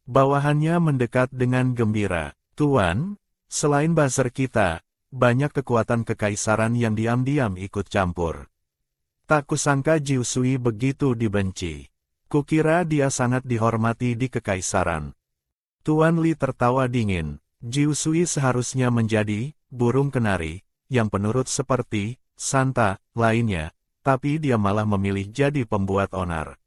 Bawahannya mendekat dengan gembira. Tuan, selain buzzer kita, banyak kekuatan kekaisaran yang diam-diam ikut campur. Tak kusangka Jiu Sui begitu dibenci. Kukira dia sangat dihormati di kekaisaran. Tuan Li tertawa dingin. Jiu Sui seharusnya menjadi burung kenari, yang penurut seperti Santa lainnya, tapi dia malah memilih jadi pembuat onar.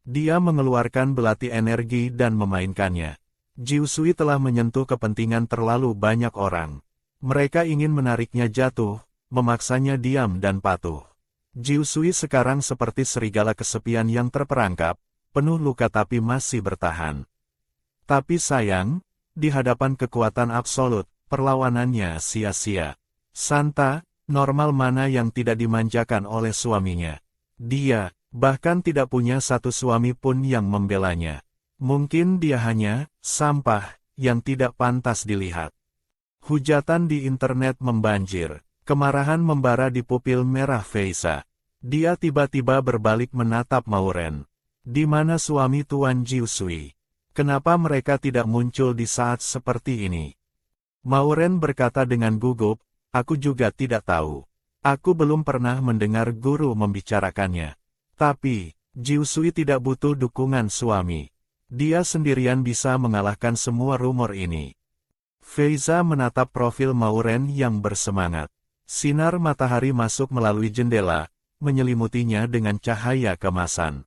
Dia mengeluarkan belati energi dan memainkannya. Jiu Sui telah menyentuh kepentingan terlalu banyak orang. Mereka ingin menariknya jatuh, memaksanya diam dan patuh. Jiu Sui sekarang seperti serigala kesepian yang terperangkap, penuh luka tapi masih bertahan. Tapi sayang, di hadapan kekuatan absolut, perlawanannya sia-sia. Santa, normal mana yang tidak dimanjakan oleh suaminya. Dia, bahkan tidak punya satu suami pun yang membelanya. Mungkin dia hanya sampah yang tidak pantas dilihat. Hujatan di internet membanjir. Kemarahan membara di pupil merah Feiza. Dia tiba-tiba berbalik menatap Mauren. Di mana suami Tuan Jiusui? Kenapa mereka tidak muncul di saat seperti ini? Mauren berkata dengan gugup, aku juga tidak tahu. Aku belum pernah mendengar guru membicarakannya. Tapi, Jiusui tidak butuh dukungan suami. Dia sendirian bisa mengalahkan semua rumor ini. Feiza menatap profil Mauren yang bersemangat. Sinar matahari masuk melalui jendela, menyelimutinya dengan cahaya kemasan.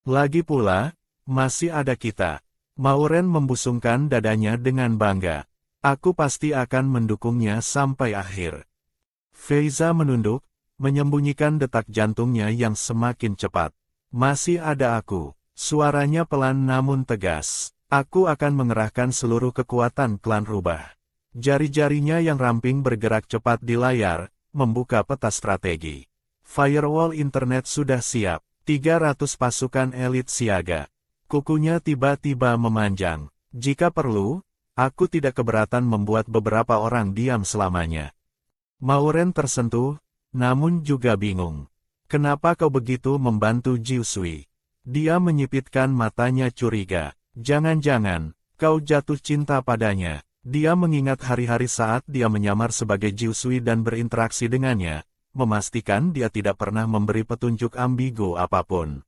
Lagi pula, masih ada kita. Mauren membusungkan dadanya dengan bangga. Aku pasti akan mendukungnya sampai akhir. Feiza menunduk, menyembunyikan detak jantungnya yang semakin cepat. Masih ada aku. Suaranya pelan namun tegas. Aku akan mengerahkan seluruh kekuatan klan rubah. Jari-jarinya yang ramping bergerak cepat di layar, membuka peta strategi. Firewall internet sudah siap. 300 pasukan elit siaga. Kukunya tiba-tiba memanjang. Jika perlu, aku tidak keberatan membuat beberapa orang diam selamanya. Mauren tersentuh, namun juga bingung. Kenapa kau begitu membantu Jiusui? Dia menyipitkan matanya curiga. Jangan-jangan, kau jatuh cinta padanya. Dia mengingat hari-hari saat dia menyamar sebagai Jiusui dan berinteraksi dengannya, memastikan dia tidak pernah memberi petunjuk ambigu apapun.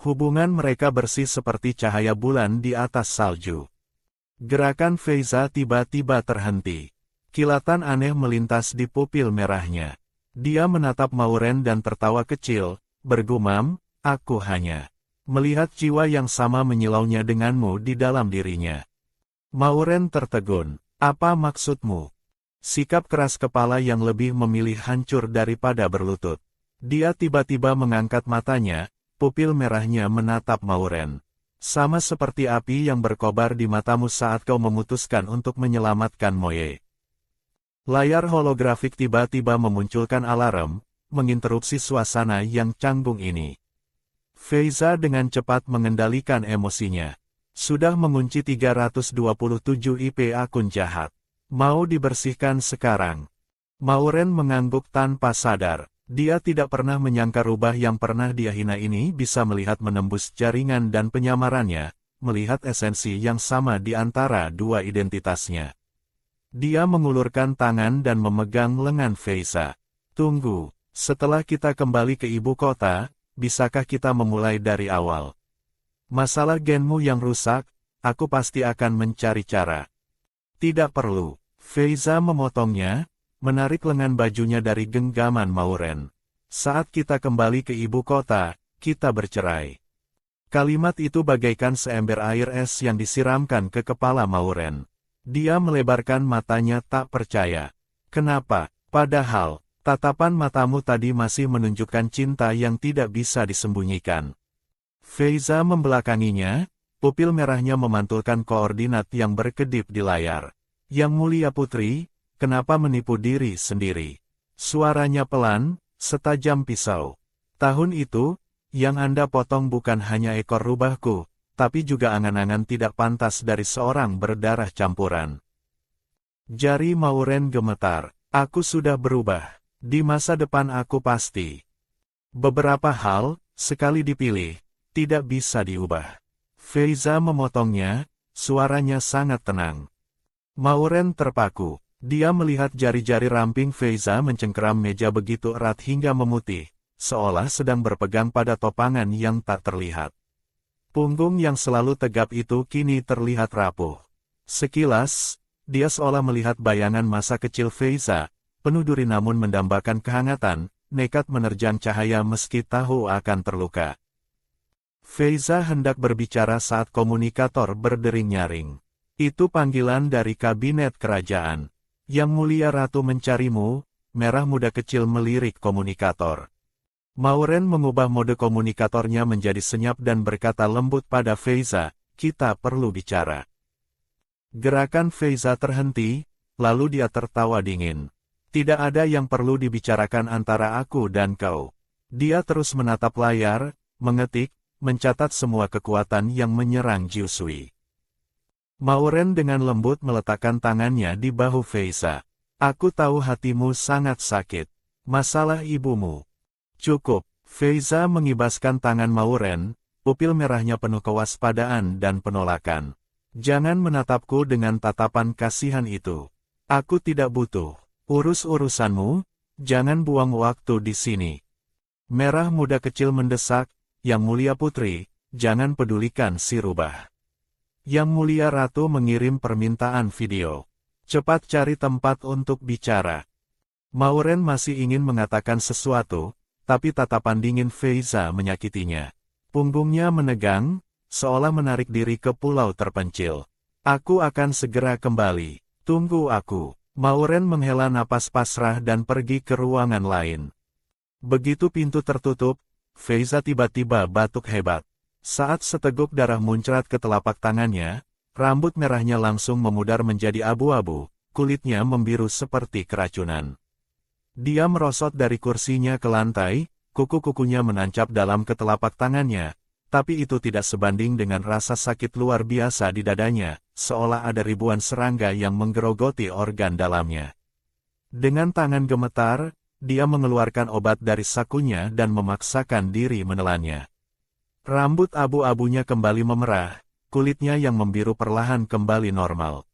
Hubungan mereka bersih seperti cahaya bulan di atas salju. Gerakan Feiza tiba-tiba terhenti. Kilatan aneh melintas di pupil merahnya. Dia menatap Mauren dan tertawa kecil, bergumam, aku hanya melihat jiwa yang sama menyilaunya denganmu di dalam dirinya. Mauren tertegun. Apa maksudmu? Sikap keras kepala yang lebih memilih hancur daripada berlutut. Dia tiba-tiba mengangkat matanya, pupil merahnya menatap Mauren. Sama seperti api yang berkobar di matamu saat kau memutuskan untuk menyelamatkan Moye. Layar holografik tiba-tiba memunculkan alarm, menginterupsi suasana yang canggung ini. Feiza dengan cepat mengendalikan emosinya. Sudah mengunci 327 IP akun jahat. Mau dibersihkan sekarang. Mauren mengangguk tanpa sadar. Dia tidak pernah menyangka rubah yang pernah dia hina ini bisa melihat menembus jaringan dan penyamarannya, melihat esensi yang sama di antara dua identitasnya. Dia mengulurkan tangan dan memegang lengan Feiza. Tunggu, setelah kita kembali ke ibu kota, bisakah kita memulai dari awal? Masalah genmu yang rusak, aku pasti akan mencari cara. Tidak perlu. Feiza memotongnya, menarik lengan bajunya dari genggaman Mauren. Saat kita kembali ke ibu kota, kita bercerai. Kalimat itu bagaikan seember air es yang disiramkan ke kepala Mauren. Dia melebarkan matanya tak percaya. Kenapa? Padahal, tatapan matamu tadi masih menunjukkan cinta yang tidak bisa disembunyikan. Feiza membelakanginya, pupil merahnya memantulkan koordinat yang berkedip di layar. Yang mulia putri, kenapa menipu diri sendiri? Suaranya pelan, setajam pisau. Tahun itu, yang Anda potong bukan hanya ekor rubahku, tapi juga angan-angan tidak pantas dari seorang berdarah campuran. Jari Mauren gemetar. Aku sudah berubah. Di masa depan aku pasti. Beberapa hal, sekali dipilih, tidak bisa diubah. Feiza memotongnya, suaranya sangat tenang. Mauren terpaku. Dia melihat jari-jari ramping Feiza mencengkeram meja begitu erat hingga memutih, seolah sedang berpegang pada topangan yang tak terlihat. Punggung yang selalu tegap itu kini terlihat rapuh. Sekilas, dia seolah melihat bayangan masa kecil Feiza, penuh duri namun mendambakan kehangatan, nekat menerjang cahaya meski tahu akan terluka. Feiza hendak berbicara saat komunikator berdering nyaring. Itu panggilan dari kabinet kerajaan. Yang mulia ratu mencarimu, merah muda kecil melirik komunikator. Mauren mengubah mode komunikatornya menjadi senyap dan berkata lembut pada Feiza, kita perlu bicara. Gerakan Feiza terhenti, lalu dia tertawa dingin. Tidak ada yang perlu dibicarakan antara aku dan kau. Dia terus menatap layar, mengetik, mencatat semua kekuatan yang menyerang Jiusui. Mauren dengan lembut meletakkan tangannya di bahu Feiza. Aku tahu hatimu sangat sakit. Masalah ibumu. Cukup. Feiza mengibaskan tangan Mauren, pupil merahnya penuh kewaspadaan dan penolakan. Jangan menatapku dengan tatapan kasihan itu. Aku tidak butuh. Urus urusanmu, jangan buang waktu di sini. Merah muda kecil mendesak, Yang Mulia Putri, jangan pedulikan si rubah. Yang Mulia Ratu mengirim permintaan video. Cepat cari tempat untuk bicara. Mauren masih ingin mengatakan sesuatu, tapi tatapan dingin Feiza menyakitinya. Punggungnya menegang, seolah menarik diri ke pulau terpencil. Aku akan segera kembali. Tunggu aku. Mauren menghela napas pasrah dan pergi ke ruangan lain. Begitu pintu tertutup, Feiza tiba-tiba batuk hebat. Saat seteguk darah muncrat ke telapak tangannya, rambut merahnya langsung memudar menjadi abu-abu, kulitnya membiru seperti keracunan. Dia merosot dari kursinya ke lantai, kuku-kukunya menancap dalam ketelapak tangannya, tapi itu tidak sebanding dengan rasa sakit luar biasa di dadanya, seolah ada ribuan serangga yang menggerogoti organ dalamnya. Dengan tangan gemetar, dia mengeluarkan obat dari sakunya dan memaksakan diri menelannya. Rambut abu-abunya kembali memerah, kulitnya yang membiru perlahan kembali normal.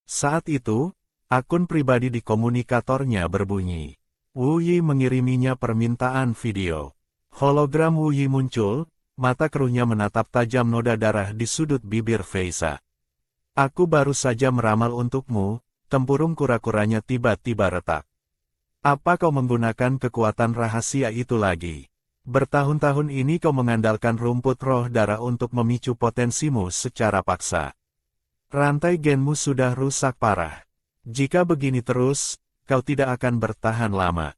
Saat itu, akun pribadi di komunikatornya berbunyi. Wu Yi mengiriminya permintaan video. Hologram Wu Yi muncul, mata keruhnya menatap tajam noda darah di sudut bibir Feiza. Aku baru saja meramal untukmu, tempurung kura-kuranya tiba-tiba retak. Apa kau menggunakan kekuatan rahasia itu lagi? Bertahun-tahun ini kau mengandalkan rumput roh darah untuk memicu potensimu secara paksa. Rantai genmu sudah rusak parah. Jika begini terus, kau tidak akan bertahan lama.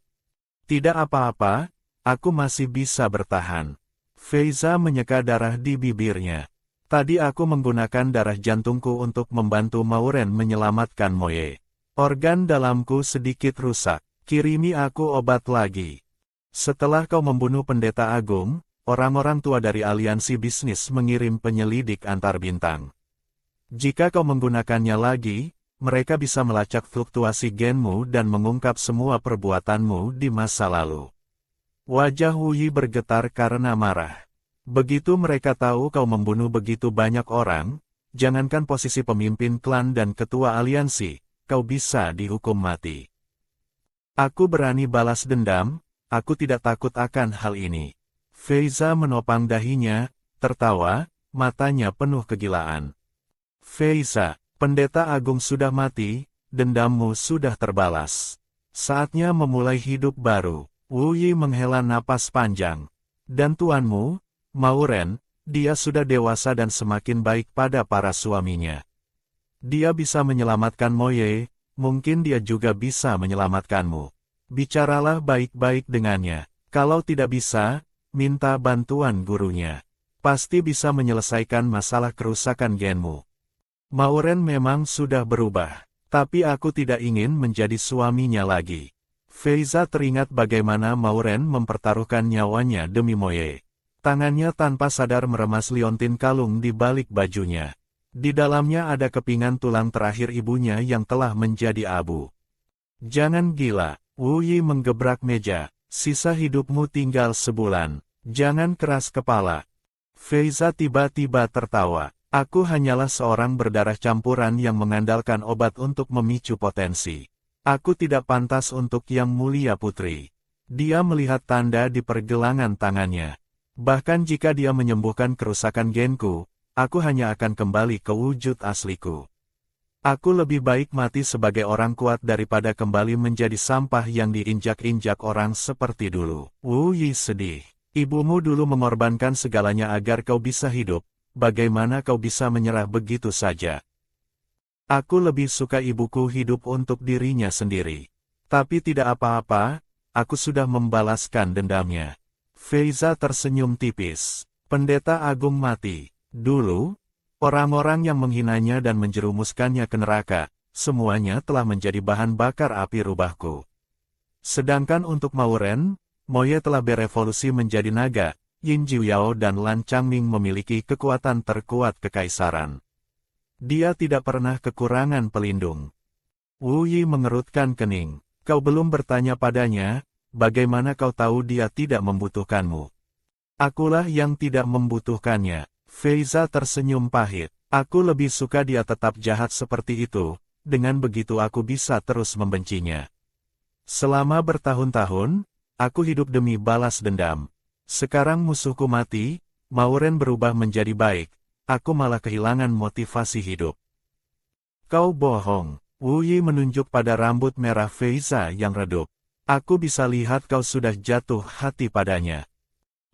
Tidak apa-apa, aku masih bisa bertahan. Feiza menyeka darah di bibirnya. Tadi aku menggunakan darah jantungku untuk membantu Mauren menyelamatkan Moye. Organ dalamku sedikit rusak. Kirimi aku obat lagi. Setelah kau membunuh pendeta agung, orang-orang tua dari aliansi bisnis mengirim penyelidik antar bintang. Jika kau menggunakannya lagi, mereka bisa melacak fluktuasi genmu dan mengungkap semua perbuatanmu di masa lalu. Wajah Wu Yi bergetar karena marah. Begitu mereka tahu kau membunuh begitu banyak orang, jangankan posisi pemimpin klan dan ketua aliansi, kau bisa dihukum mati. Aku berani balas dendam, aku tidak takut akan hal ini. Feiza menopang dahinya, tertawa, matanya penuh kegilaan. Feiza, pendeta agung sudah mati, dendammu sudah terbalas. Saatnya memulai hidup baru. Wu Yi menghela napas panjang. Dan tuanmu, Mauren, dia sudah dewasa dan semakin baik pada para suaminya. Dia bisa menyelamatkan Moye, mungkin dia juga bisa menyelamatkanmu. Bicaralah baik-baik dengannya. Kalau tidak bisa, minta bantuan gurunya. Pasti bisa menyelesaikan masalah kerusakan genmu. Mauren memang sudah berubah, tapi aku tidak ingin menjadi suaminya lagi. Feiza teringat bagaimana Mauren mempertaruhkan nyawanya demi Moye. Tangannya tanpa sadar meremas liontin kalung di balik bajunya. Di dalamnya ada kepingan tulang terakhir ibunya yang telah menjadi abu. Jangan gila, Wu Yi menggebrak meja. Sisa hidupmu tinggal sebulan. Jangan keras kepala. Feiza tiba-tiba tertawa. Aku hanyalah seorang berdarah campuran yang mengandalkan obat untuk memicu potensi. Aku tidak pantas untuk Yang Mulia Putri. Dia melihat tanda di pergelangan tangannya. Bahkan jika dia menyembuhkan kerusakan genku, aku hanya akan kembali ke wujud asliku. Aku lebih baik mati sebagai orang kuat daripada kembali menjadi sampah yang diinjak-injak orang seperti dulu. Wu Yi sedih. Ibumu dulu mengorbankan segalanya agar kau bisa hidup. Bagaimana kau bisa menyerah begitu saja? Aku lebih suka ibuku hidup untuk dirinya sendiri. Tapi tidak apa-apa, aku sudah membalaskan dendamnya. Feiza tersenyum tipis. Pendeta agung mati. Dulu, orang-orang yang menghinanya dan menjerumuskannya ke neraka, semuanya telah menjadi bahan bakar api rubahku. Sedangkan untuk Mauren, Moye telah berevolusi menjadi naga. Yin Jiuyao dan Lan Changming memiliki kekuatan terkuat kekaisaran. Dia tidak pernah kekurangan pelindung. Wu Yi mengerutkan kening. Kau belum bertanya padanya, bagaimana kau tahu dia tidak membutuhkanmu? Akulah yang tidak membutuhkannya. Feiza tersenyum pahit. Aku lebih suka dia tetap jahat seperti itu, dengan begitu aku bisa terus membencinya. Selama bertahun-tahun, aku hidup demi balas dendam. Sekarang musuhku mati, Mauren berubah menjadi baik, aku malah kehilangan motivasi hidup. Kau bohong. Wu Yi menunjuk pada rambut merah Feiza yang redup. Aku bisa lihat kau sudah jatuh hati padanya.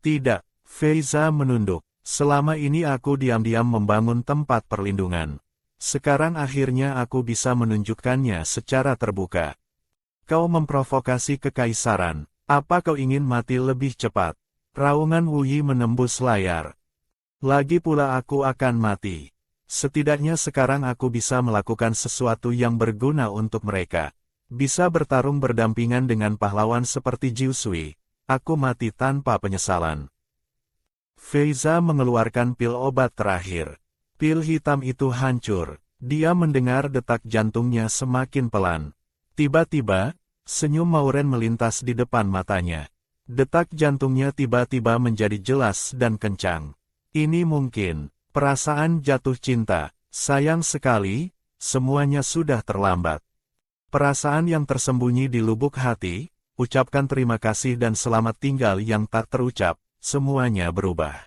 Tidak, Feiza menunduk. Selama ini aku diam-diam membangun tempat perlindungan. Sekarang akhirnya aku bisa menunjukkannya secara terbuka. Kau memprovokasi kekaisaran. Apa kau ingin mati lebih cepat? Raungan Wu Yi menembus layar. Lagi pula aku akan mati. Setidaknya sekarang aku bisa melakukan sesuatu yang berguna untuk mereka. Bisa bertarung berdampingan dengan pahlawan seperti Jiu Sui. Aku mati tanpa penyesalan. Feiza mengeluarkan pil obat terakhir. Pil hitam itu hancur. Dia mendengar detak jantungnya semakin pelan. Tiba-tiba, senyum Mauren melintas di depan matanya. Detak jantungnya tiba-tiba menjadi jelas dan kencang. Ini mungkin perasaan jatuh cinta. Sayang sekali, semuanya sudah terlambat. Perasaan yang tersembunyi di lubuk hati, ucapkan terima kasih dan selamat tinggal yang tak terucap. Semuanya berubah.